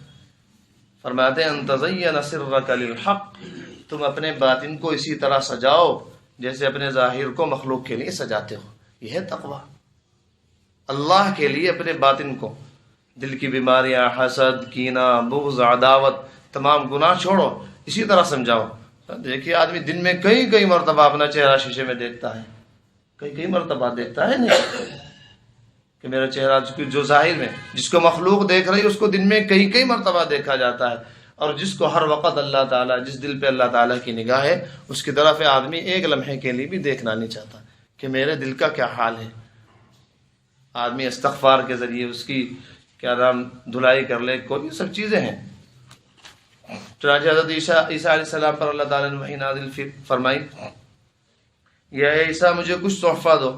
فرماتے ہیں ان تزین سرک للحق، تم اپنے باطن کو اسی طرح سجاؤ جیسے اپنے ظاہر کو مخلوق کے لیے سجاتے ہو، یہ ہے تقویٰ۔ اللہ کے لیے اپنے باطن کو، دل کی بیماریاں، حسد، کینہ، بغض، عداوت، تمام گناہ چھوڑو، اسی طرح سمجھاؤ۔ دیکھیے آدمی دن میں کئی مرتبہ اپنا چہرہ شیشے میں دیکھتا ہے، کئی مرتبہ دیکھتا ہے نہیں کہ میرا چہرہ جو ظاہر میں جس کو مخلوق دیکھ رہی اس کو دن میں کئی مرتبہ دیکھا جاتا ہے، اور جس کو ہر وقت اللہ تعالیٰ، جس دل پہ اللہ تعالیٰ کی نگاہ ہے اس کی طرف آدمی ایک لمحے کے لیے بھی دیکھنا نہیں چاہتا کہ میرے دل کا کیا حال ہے۔ آدمی استغفار کے ذریعے اس کی کیا نام دھلائی کر لے، کوئی سب چیزیں ہیں۔ چنانچہ حضرت عیسیٰ علیہ السلام پر اللہ تعالیٰ نے وحی نازل فرمائی، یا عیسیٰ مجھے کچھ تحفہ دو۔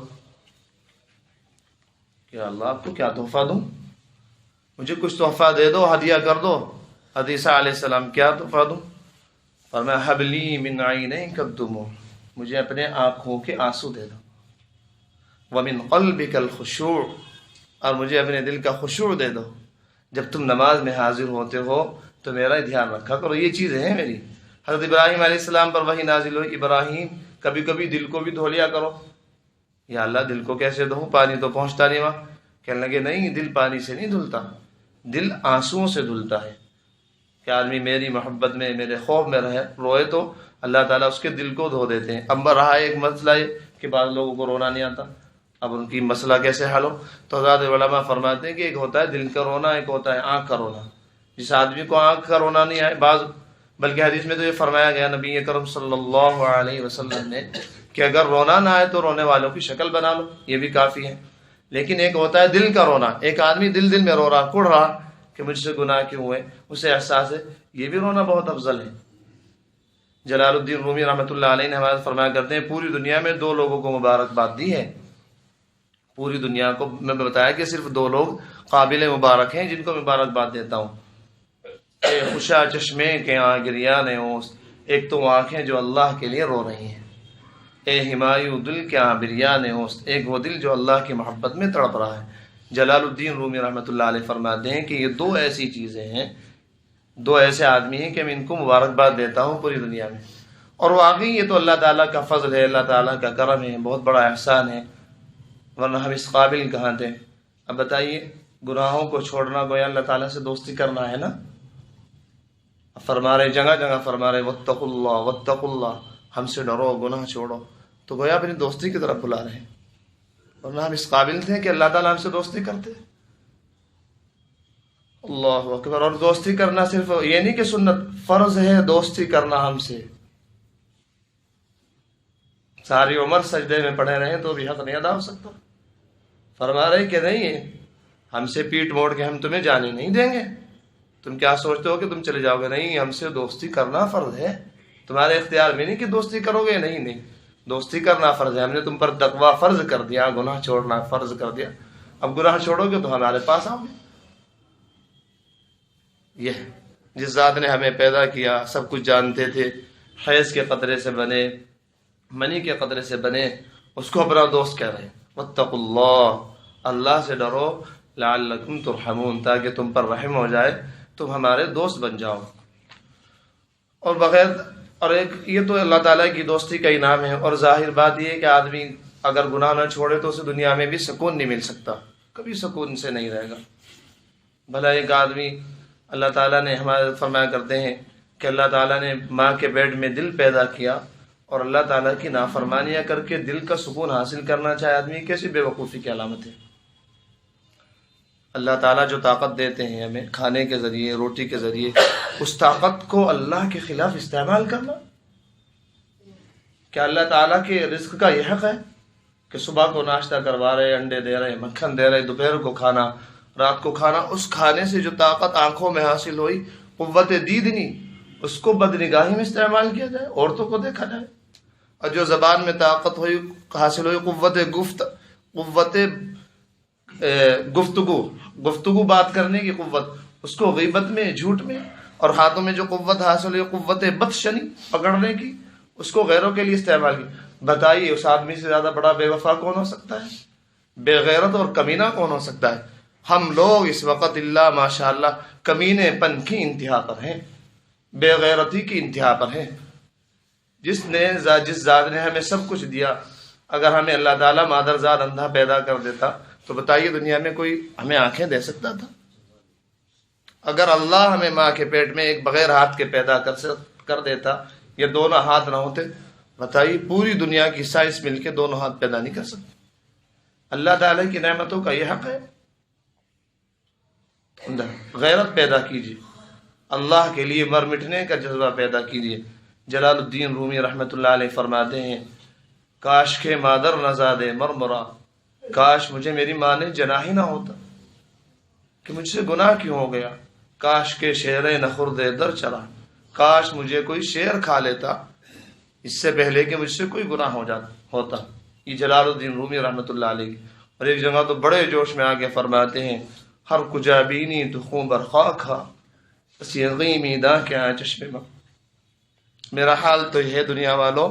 کہ اللہ آپ کو کیا تحفہ دوں؟ مجھے کچھ تحفہ دے دو، ہدیہ کر دو۔ حضرت عیسیٰ علیہ السلام کیا تحفہ دوں؟ فرمایا حب لی من عینیک الدموع، مجھے اپنے آنکھوں کے آنسو دے دو، ومن قلبک الخشوع، اور مجھے اپنے دل کا خشوع دے دو۔ جب تم نماز میں حاضر ہوتے ہو تو میرا دھیان رکھا کرو، یہ چیزیں ہیں میری۔ حضرت ابراہیم علیہ السلام پر وحی نازل ہوئی، ابراہیم کبھی کبھی دل کو بھی دھو لیا کرو۔ یا اللہ دل کو کیسے دھوں، پانی تو پہنچتا نہیں وہاں۔ کہنے لگے نہیں، دل پانی سے نہیں دھلتا، دل آنسوؤں سے دھلتا ہے۔ کہ آدمی میری محبت میں، میرے خوف میں روئے تو اللہ تعالیٰ اس کے دل کو دھو دیتے ہیں۔ اب رہا ایک مسئلہ یہ کہ بعض لوگوں کو رونا نہیں آتا، اب ان کی مسئلہ کیسے حل ہو؟ تو حضرات علماء فرماتے ہیں کہ ایک ہوتا ہے دل کا رونا، ایک ہوتا ہے آنکھ کا رونا۔ جس آدمی کو آنکھ کا رونا نہیں آئے، بلکہ حدیث میں تو یہ فرمایا گیا نبی اکرم صلی اللہ علیہ وسلم نے کہ اگر رونا نہ آئے تو رونے والوں کی شکل بنا لو، یہ بھی کافی ہے۔ لیکن ایک ہوتا ہے دل کا رونا، ایک آدمی دل میں رو رہا، کڑ رہا کہ مجھ سے گناہ کیوں ہوئے، اسے احساس ہے، یہ بھی رونا بہت افضل ہے۔ جلال الدین رومی رحمۃ اللہ علیہ نے ہمارے فرمایا کرتے ہیں پوری دنیا میں 2 لوگوں کو مبارکباد دی ہے، پوری دنیا کو میں بتایا کہ صرف 2 لوگ قابل مبارک ہیں جن کو مبارکباد دیتا ہوں۔ اے خوشا چشمے کے گریان اوست، ایک تو آنکھیں جو اللہ کے لیے رو رہی ہیں۔ اے ہمایوں دل کے بریان اوست، ایک وہ دل جو اللہ کی محبت میں تڑپ رہا ہے۔ جلال الدین رومی رحمۃ اللہ علیہ فرماتے ہیں کہ یہ 2 ایسی چیزیں ہیں، 2 ایسے آدمی ہیں کہ میں ان کو مبارکباد دیتا ہوں پوری دنیا میں۔ اور واقعی یہ تو اللہ تعالیٰ کا فضل ہے، اللہ تعالیٰ کا کرم ہے، بہت بڑا احسان ہے، ورنہ ہم اس قابل کہاں تھے۔ اب بتائیے گناہوں کو چھوڑنا گویا اللہ تعالیٰ سے دوستی کرنا ہے نا۔ فرما رہے جگہ جگہ فرما رہے واتقوا اللہ واتقوا اللہ، ہم سے ڈرو، گناہ چھوڑو، تو گویا اپنی دوستی کی طرف بلا رہے ہیں، ورنہ ہم اس قابل تھے کہ اللہ تعالیٰ ہم سے دوستی کرتے۔ اللہ اکبر۔ اور دوستی کرنا صرف یہ نہیں کہ سنت، فرض ہے دوستی کرنا ہم سے۔ ساری عمر سجدے میں پڑے رہے تو بھی حق نہیں ادا ہو سکتا۔ فرما رہے کہ نہیں، ہم سے پیٹ موڑ کے ہم تمہیں جانے نہیں دیں گے۔ تم کیا سوچتے ہو کہ تم چلے جاؤ گے؟ نہیں، ہم سے دوستی کرنا فرض ہے، تمہارے اختیار میں نہیں کہ دوستی کرو گے، نہیں، دوستی کرنا فرض ہے۔ ہم نے تم پر تقویٰ فرض کر دیا، گناہ چھوڑنا فرض کر دیا، اب گناہ چھوڑو گے تو ہمارے پاس آؤ گے۔ یہ جس ذات نے ہمیں پیدا کیا، سب کچھ جانتے تھے، حیض کے قطرے سے بنے، منی کے قطرے سے بنے، اس کو اپنا دوست کہہ رہے ہیں۔ واتقوا اللہ، اللہ سے ڈرو، لعلکم ترحمون، تاکہ تم پر رحم ہو جائے، تم ہمارے دوست بن جاؤ۔ اور بغیر ایک یہ تو اللہ تعالیٰ کی دوستی کا انعام ہے، اور ظاہر بات یہ ہے کہ آدمی اگر گناہ نہ چھوڑے تو اسے دنیا میں بھی سکون نہیں مل سکتا، کبھی سکون سے نہیں رہے گا۔ بھلا ایک آدمی، اللہ تعالیٰ نے ہمارے فرمایا کرتے ہیں کہ اللہ تعالیٰ نے ماں کے پیٹ میں دل پیدا کیا، اور اللہ تعالیٰ کی نافرمانیاں کر کے دل کا سکون حاصل کرنا چاہے آدمی، کیسی بے وقوفی کی علامت ہے۔ اللہ تعالیٰ جو طاقت دیتے ہیں ہمیں کھانے کے ذریعے، روٹی کے ذریعے، اس طاقت کو اللہ کے خلاف استعمال کرنا، کیا اللہ تعالیٰ کے رزق کا یہ حق ہے کہ صبح کو ناشتہ کروا رہے، انڈے دے رہے، مکھن دے رہے، دوپہر کو کھانا، رات کو کھانا، اس کھانے سے جو طاقت آنکھوں میں حاصل ہوئی، قوت دیدنی، اس کو بدنگاہی میں استعمال کیا جائے، عورتوں کو دیکھا جائے۔ اور جو زبان میں طاقت ہوئی، حاصل ہوئی، قوت گفتگو بات کرنے کی قوت، اس کو غیبت میں، جھوٹ میں، اور ہاتھوں میں جو قوت حاصل ہوئی، قوت بدشنی، پکڑنے کی، اس کو غیروں کے لیے استعمال کی۔ بتائیے اس آدمی سے زیادہ بڑا بے وفا کون ہو سکتا ہے؟ بے غیرت اور کمینہ کون ہو سکتا ہے؟ ہم لوگ اس وقت اللہ ماشاء اللہ کمینے پن کی انتہا پر ہیں، بے غیرتی کی انتہا پر ہیں۔ جس ذات نے ہمیں سب کچھ دیا، اگر ہمیں اللہ تعالیٰ مادرزاد اندھا پیدا کر دیتا تو بتائیے دنیا میں کوئی ہمیں آنکھیں دے سکتا تھا؟ اگر اللہ ہمیں ماں کے پیٹ میں ایک بغیر ہاتھ کے پیدا کر دیتا یا دونوں ہاتھ نہ ہوتے، بتائیے پوری دنیا کی سائنس مل کے دونوں ہاتھ پیدا نہیں کر سکتے۔ اللہ تعالیٰ کی نعمتوں کا یہ حق ہے۔ غیرت پیدا کیجیے، اللہ کے لیے مر مٹنے کا جذبہ پیدا کیجیے۔ جلال الدین رومی رحمۃ اللہ علیہ فرماتے ہیں، کاش کے مادر نزادے مرمرا، کاش مجھے میری ماں نے جنا ہی نہ ہوتا کہ مجھ سے گناہ کیوں ہو گیا، کاش کے شیر نخرد در چلا، کاش مجھے کوئی شیر کھا لیتا اس سے پہلے کہ مجھ سے کوئی گناہ ہوتا۔ یہ جلال الدین رومی رحمۃ اللہ علیہ۔ اور ایک جگہ تو بڑے جوش میں آگے فرماتے ہیں، ہر کجا بینی تو خون برخوا کھا، بس یقینی دا کیا چشمے میں۔ میرا حال تو یہ ہے دنیا والوں،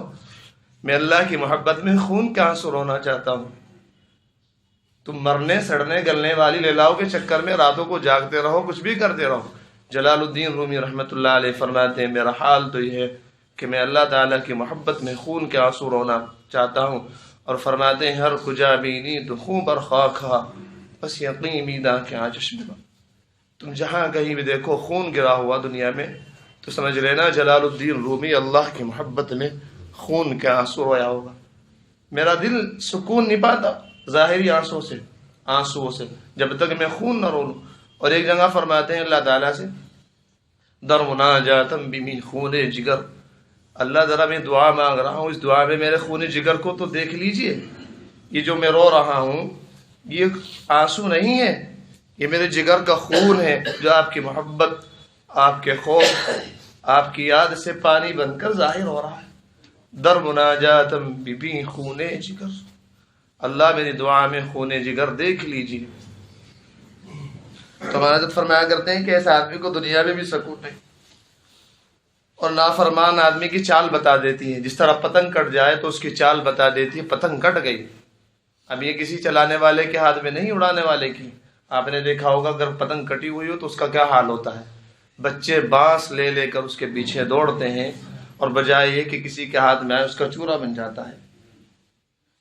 میں اللہ کی محبت میں خون کا آنسو رونا چاہتا ہوں۔ تم مرنے سڑنے گلنے والی لیلاؤں کے چکر میں راتوں کو جاگتے رہو، کچھ بھی کرتے رہو۔ جلال الدین رومی رحمۃ اللہ علیہ فرماتے ہیں، میرا حال تو یہ ہے کہ میں اللہ تعالیٰ کی محبت میں خون کے آنسو رونا چاہتا ہوں۔ اور فرماتے ہیں، ہر کجا بینی تو خون پر خاک کھا، بس یقین میداں کے چشمے میں۔ تم جہاں کہیں بھی دیکھو خون گرا ہوا دنیا میں تو سمجھ لینا جلال الدین رومی اللہ کی محبت میں خون کے آنسو رویا ہوگا۔ میرا دل سکون نہیں پاتا ظاہری آنسوؤں سے جب تک میں خون نہ رو لوں۔ اور ایک جگہ فرماتے ہیں اللہ تعالیٰ سے، در مناجاتم بمی خون جگر، اللہ ذرا میں دعا مانگ رہا ہوں، اس دعا میں میرے خون جگر کو تو دیکھ لیجئے۔ یہ جو میں رو رہا ہوں یہ آنسو نہیں ہے، یہ میرے جگر کا خون ہے جو آپ کی محبت، آپ کے خوف، آپ کی یاد سے پانی بن کر ظاہر ہو رہا ہے۔ در مناجاتم بمی خون جگر، اللہ میری دعا میں خون جگر دیکھ لیجئے۔ تو ہمارا حضرت فرمایا کرتے ہیں کہ ایسے آدمی کو دنیا میں بھی سکون نہیں، اور نافرمان آدمی کی چال بتا دیتی ہے۔ جس طرح پتنگ کٹ جائے تو اس کی چال بتا دیتی ہے، پتنگ کٹ گئی۔ اب یہ کسی چلانے والے کے ہاتھ میں نہیں، اڑانے والے کی۔ آپ نے دیکھا ہوگا اگر پتنگ کٹی ہوئی ہو تو اس کا کیا حال ہوتا ہے، بچے بانس لے لے کر اس کے پیچھے دوڑتے ہیں، اور بجائے یہ کہ کسی کے ہاتھ میں آئے اس کا چورا بن جاتا ہے۔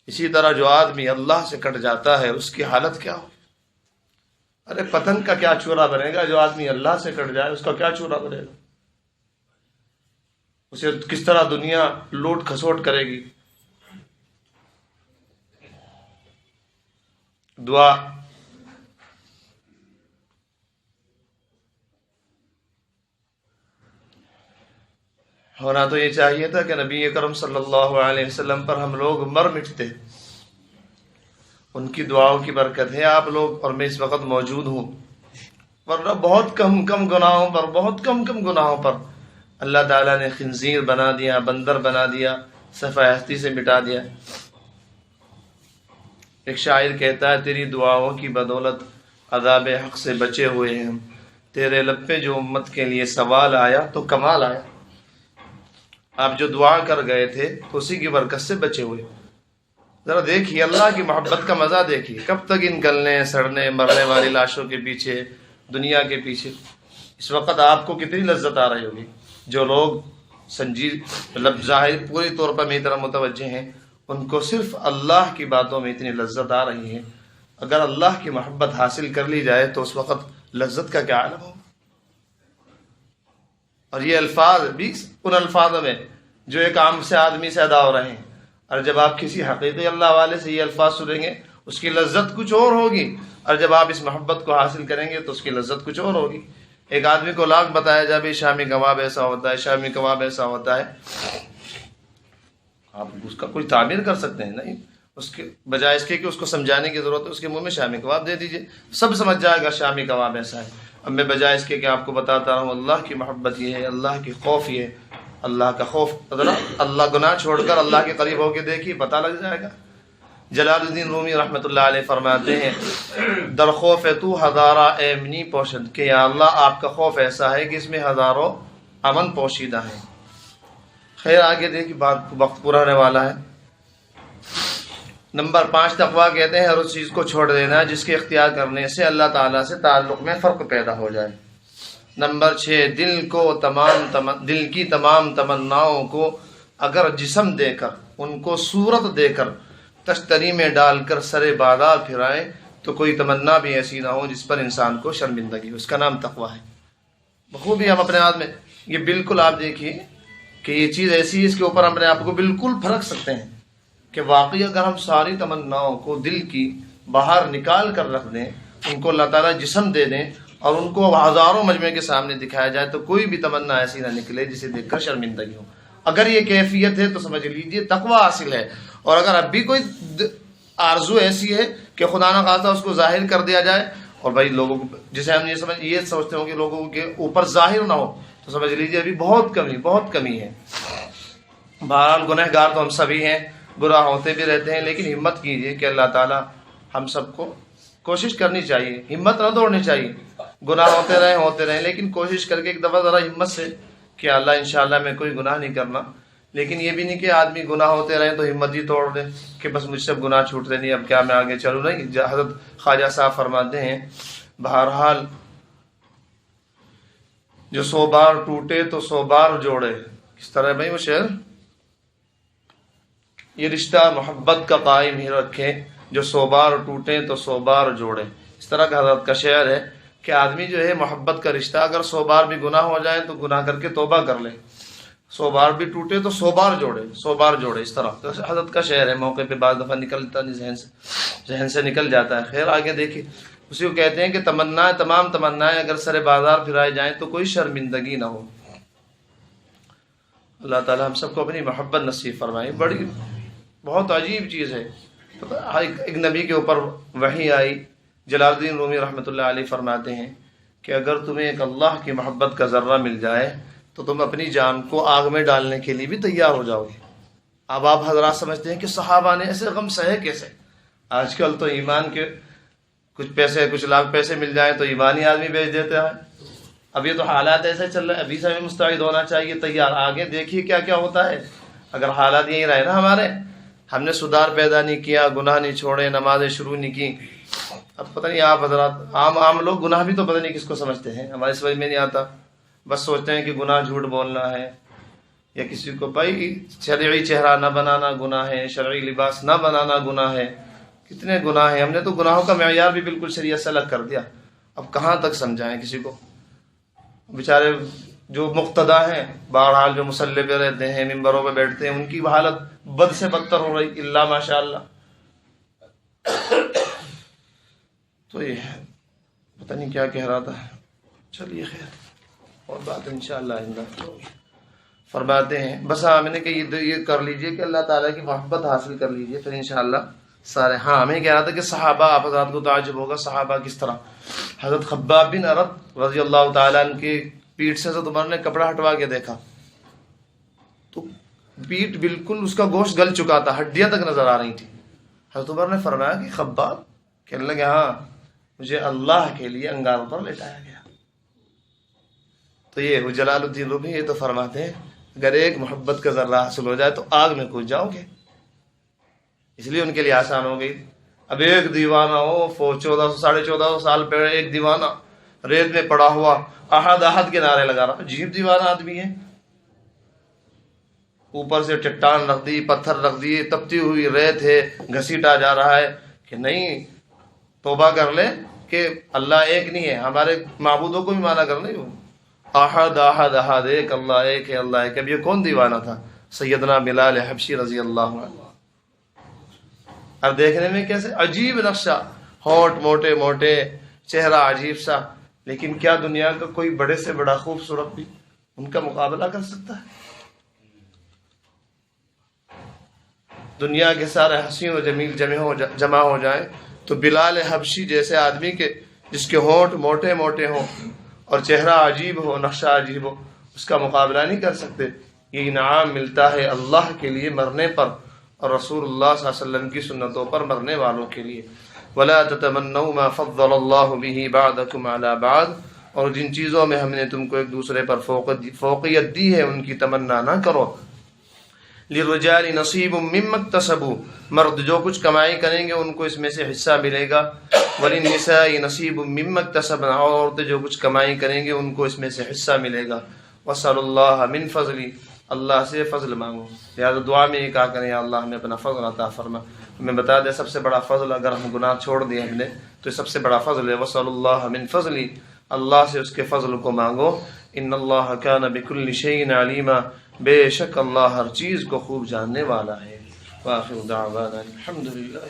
اسی طرح جو آدمی اللہ سے کٹ جاتا ہے اس کی حالت کیا ہو؟ ارے پتنگ کا کیا چورا بنے گا، جو آدمی اللہ سے کٹ جائے اس کا کیا چورا بنے گا؟ اسے کس طرح دنیا لوٹ کھسوٹ کرے گی۔ دعا ہونا تو یہ چاہیے تھا کہ نبی اکرم صلی اللہ علیہ وسلم پر ہم لوگ مر مٹتے، ان کی دعاؤں کی برکت ہے آپ لوگ اور میں اس وقت موجود ہوں، ورنہ بہت کم گناہوں پر اللہ تعالیٰ نے خنزیر بنا دیا، بندر بنا دیا، صفحہ ہستی سے مٹا دیا۔ ایک شاعر کہتا ہے، تیری دعاؤں کی بدولت عذاب حق سے بچے ہوئے ہیں ہم، تیرے لب پہ جو امت کے لیے سوال آیا تو کمال آیا۔ آپ جو دعا کر گئے تھے تو اسی کی برکت سے بچے ہوئے۔ ذرا دیکھیے اللہ کی محبت کا مزہ دیکھیے، کب تک ان گلنے سڑنے مرنے والی لاشوں کے پیچھے، دنیا کے پیچھے۔ اس وقت آپ کو کتنی لذت آ رہی ہوگی۔ جو لوگ مطلب ظاہر پوری طور پر میری طرف متوجہ ہیں، ان کو صرف اللہ کی باتوں میں اتنی لذت آ رہی ہے، اگر اللہ کی محبت حاصل کر لی جائے تو اس وقت لذت کا کیا عالم ہو۔ اور یہ الفاظ بھی ان الفاظوں میں جو ایک عام سے آدمی سے ادا ہو رہے ہیں، اور جب آپ کسی حقیقی اللہ والے سے یہ الفاظ سنیں گے اس کی لذت کچھ اور ہوگی، اور جب آپ اس محبت کو حاصل کریں گے تو اس کی لذت کچھ اور ہوگی۔ ایک آدمی کو لاکھ بتایا جائے بھی شامی کباب ایسا ہوتا ہے، شامی کباب ایسا ہوتا ہے، آپ اس کا کوئی تعبیر کر سکتے ہیں؟ نہیں، اس کے بجائے اس کے کہ اس کو سمجھانے کی ضرورت ہے، اس کے منہ میں شامی کباب دے دیجئے، سب سمجھ جائے گا شامی کباب ایسا ہے۔ اب میں بجائے اس کے کہ آپ کو بتاتا رہا ہوں اللہ کی محبت یہ ہے، اللہ کی خوف یہ ہے، اللہ کا خوف، اللہ گناہ چھوڑ کر اللہ کے قریب ہو کے دیکھیے، پتہ لگ جائے گا۔ جلال الدین رومی رحمۃ اللہ علیہ فرماتے ہیں، در خوف تو ہزارہ ایمنی پوشد، کہ یا اللہ آپ کا خوف ایسا ہے کہ اس میں ہزاروں امن پوشیدہ ہیں۔ خیر آگے دیکھیے، وقت پورا ہونے والا ہے۔ نمبر 5 تقویٰ کہتے ہیں ہر اس چیز کو چھوڑ دینا جس کے اختیار کرنے سے اللہ تعالیٰ سے تعلق میں فرق پیدا ہو جائے۔ نمبر 6 دل کی تمام تمناؤں کو اگر جسم دے کر، ان کو صورت دے کر تشتری میں ڈال کر سرے بازار پھرائے تو کوئی تمنا بھی ایسی نہ ہو جس پر انسان کو شرمندگی ہو. اس کا نام تقویٰ ہے. بخوبی ہم اپنے ہاتھ میں یہ بالکل آپ دیکھیے کہ یہ چیز ایسی ہے اس کے اوپر ہم اپنے آپ کو بالکل پھرک سکتے ہیں کہ واقعی اگر ہم ساری تمناؤں کو دل کی باہر نکال کر رکھ دیں، ان کو اللہ تعالیٰ جسم دے دیں اور ان کو ہزاروں مجمع کے سامنے دکھایا جائے تو کوئی بھی تمنا ایسی نہ نکلے جسے دیکھ کر شرمندگی ہو. اگر یہ کیفیت ہے تو سمجھ لیجئے تقویٰ حاصل ہے. اور اگر اب بھی کوئی آرزو ایسی ہے کہ خدا نہ خواستہ اس کو ظاہر کر دیا جائے اور بھائی لوگوں کو جسے ہم یہ سمجھتے ہوں کہ لوگوں کے اوپر ظاہر نہ ہو تو سمجھ لیجیے ابھی بہت کمی ہے. بہرحال گنہگار تو ہم سبھی ہیں، گناہ ہوتے بھی رہتے ہیں، لیکن ہمت کیجیے کہ اللہ تعالیٰ ہم سب کو کوشش کرنی چاہیے، ہمت نہ دوڑنی چاہیے. گناہ ہوتے رہیں لیکن کوشش کر کے ایک دفعہ ذرا ہمت سے کہ اللہ انشاءاللہ میں کوئی گناہ نہیں کرنا. لیکن یہ بھی نہیں کہ آدمی گناہ ہوتے رہیں تو ہمت ہی توڑ دے کہ بس مجھ سے گناہ چھوٹتے نہیں، اب کیا میں آگے چلوں. نہیں، حضرت خواجہ صاحب فرماتے ہیں بہرحال جو 100 بار ٹوٹے تو 100 بار جوڑے. کس طرح بھائی وہ شعر؟ یہ رشتہ محبت کا قائم ہی رکھے جو 100 بار ٹوٹے تو 100 بار جوڑے. اس طرح کا حضرت کا شعر ہے کہ آدمی جو ہے محبت کا رشتہ اگر 100 بار بھی گناہ ہو جائے تو گناہ کر کے توبہ کر لے، 100 بار بھی ٹوٹے تو 100 بار جوڑے، 100 بار جوڑے. اس طرح حضرت کا شعر ہے، موقع پہ بعض دفعہ نکلتا نہیں، ذہن سے نکل جاتا ہے. خیر آگے دیکھیے، اسی کو کہتے ہیں کہ تمام تمنائیں اگر سر بازار پھرائے جائیں تو کوئی شرمندگی نہ ہو. اللہ تعالی ہم سب کو اپنی محبت نصیب فرمائے. بہت عجیب چیز ہے. ایک نبی کے اوپر وحی آئی، جلال الدین رومی رحمۃ اللہ علیہ فرماتے ہیں کہ اگر تمہیں ایک اللہ کی محبت کا ذرہ مل جائے تو تم اپنی جان کو آگ میں ڈالنے کے لیے بھی تیار ہو جاؤ گے. اب آپ حضرات سمجھتے ہیں کہ صحابہ نے ایسے غم سہے کیسے؟ آج کل تو ایمان کے کچھ لاکھ پیسے مل جائیں تو ایمانی آدمی بیچ دیتے ہیں. اب یہ تو حالات ایسے چل رہے ہیں، ابھی سے ہمیں مستعد ہونا چاہیے، تیار. آگے دیکھیے کیا کیا ہوتا ہے اگر حالات یہی رہے نا ہمارے. ہم نے سدھار پیدا نہیں کیا، گناہ نہیں چھوڑے، نمازیں شروع نہیں کی. اب پتہ نہیں آپ حضرات عام لوگ گناہ بھی تو پتہ نہیں کس کو سمجھتے ہیں، ہماری سمجھ میں نہیں آتا. بس سوچتے ہیں کہ گناہ جھوٹ بولنا ہے، یا کسی کو بھائی شرعی چہرہ نہ بنانا گناہ ہے، شرعی لباس نہ بنانا گناہ ہے. کتنے گناہ ہیں. ہم نے تو گناہوں کا معیار بھی بالکل شریعت سے الگ کر دیا. اب کہاں تک سمجھائیں کسی کو؟ بیچارے جو مقتدا ہیں، بہرحال جو مصلی پہ رہتے ہیں، ممبروں پہ بیٹھتے ہیں، ان کی حالت بد سے بدتر ہو رہی اللہ ماشاء اللہ. تو یہ ہے، پتہ نہیں کیا کہہ رہا تھا. چلیے خیر اور بات انشاءاللہ آئندہ. فرماتے ہیں بس میں نے کہ یہ کر لیجئے کہ اللہ تعالیٰ کی محبت حاصل کر لیجئے، پھر انشاءاللہ سارے. ہمیں کہہ رہا تھا کہ صحابہ، آپ حضرات کو تعجب ہوگا صحابہ کس طرح. حضرت خباب بن ارت رضی اللہ تعالیٰ عنہ کی پیٹھ سے حضرت عمر نے کپڑا ہٹوا کے دیکھا تو پیٹھ بالکل اس کا گوشت گل چکا تھا، ہڈیاں تک نظر آ رہی تھی. حضرت عمر نے فرمایا کہ خباب، کہنے لگے ہاں مجھے اللہ کے لیے انگاروں پر لٹایا گیا. تو یہ جلال الدین رومی یہ تو فرماتے ہیں اگر ایک محبت کا ذرہ حاصل ہو جائے تو آگ میں کود جاؤ گے. اس لیے ان کے لیے آسان ہو گئی. اب ایک دیوانہ ہو 1400 سال پہلے ایک دیوانہ ریت میں پڑا ہوا احد کے نعرے لگا رہا. عجیب دیوانہ آدمی ہے. اوپر سے چٹان رکھ دی، پتھر رکھ دیے، تپتی ہوئی ریت ہے، گھسیٹا جا رہا ہے کہ نہیں توبہ کر لے کہ اللہ ایک نہیں ہے، ہمارے معبودوں کو بھی مانا کر نہیں. احد احد احد، ایک اللہ ایک ہے، اللہ ایک. اب یہ کون دیوانہ تھا؟ سیدنا بلال حبشی رضی اللہ عنہ. اب دیکھنے میں کیسے عجیب نقشہ، ہونٹ موٹے موٹے، چہرہ عجیب سا، لیکن کیا دنیا کا کوئی بڑے سے بڑا خوبصورت بھی ان کا مقابلہ کر سکتا ہے؟ دنیا کے سارے حسین و جمیل جمع ہو جائیں تو بلال حبشی جیسے آدمی کے جس کے ہونٹ موٹے موٹے ہوں اور چہرہ عجیب ہو، نقشہ عجیب ہو، اس کا مقابلہ نہیں کر سکتے. یہ انعام ملتا ہے اللہ کے لیے مرنے پر اور رسول اللہ صلی اللہ علیہ وسلم کی سنتوں پر مرنے والوں کے لیے. وَلَا تَتَمَنَّوْا مَا فَضَّلَ اللَّهُ بِهِ بَعْضَكُمْ عَلَى بَعْضٍ، اور جن چیزوں میں ہم نے تم کو ایک دوسرے پر فوقیت دی ہے ان کی تمنا نہ کرو. لِلرِّجَالِ نَصِيبٌ مِّمَّا اكْتَسَبُوا، مرد جو کچھ کمائی کریں گے ان کو اس میں سے حصہ ملے گا. وَلِلنِّسَاءِ نَصِيبٌ مِّمَّا اكْتَسَبْنَ، اور عورتیں جو کچھ کمائی کریں گے ان کو اس میں سے حصہ ملے گا. وَاسْأَلُوا اللَّهَ مِن فَضْلِهِ، اللہ سے فضل مانگو. لہٰذا دعا میں یہ کہا کریں یا اللہ ہمیں اپنا فضل عطا فرما. ہمیں بتا دیں سب سے بڑا فضل اگر ہم گناہ چھوڑ دیے ہم نے تو یہ سب سے بڑا فضل ہے. وصلی اللہ من فضلی، اللہ سے اس کے فضل کو مانگو. ان اللہ کان بکل شیء علیما، بے شک اللہ ہر چیز کو خوب جاننے والا ہے. وآخر دعوانا الحمدللہ.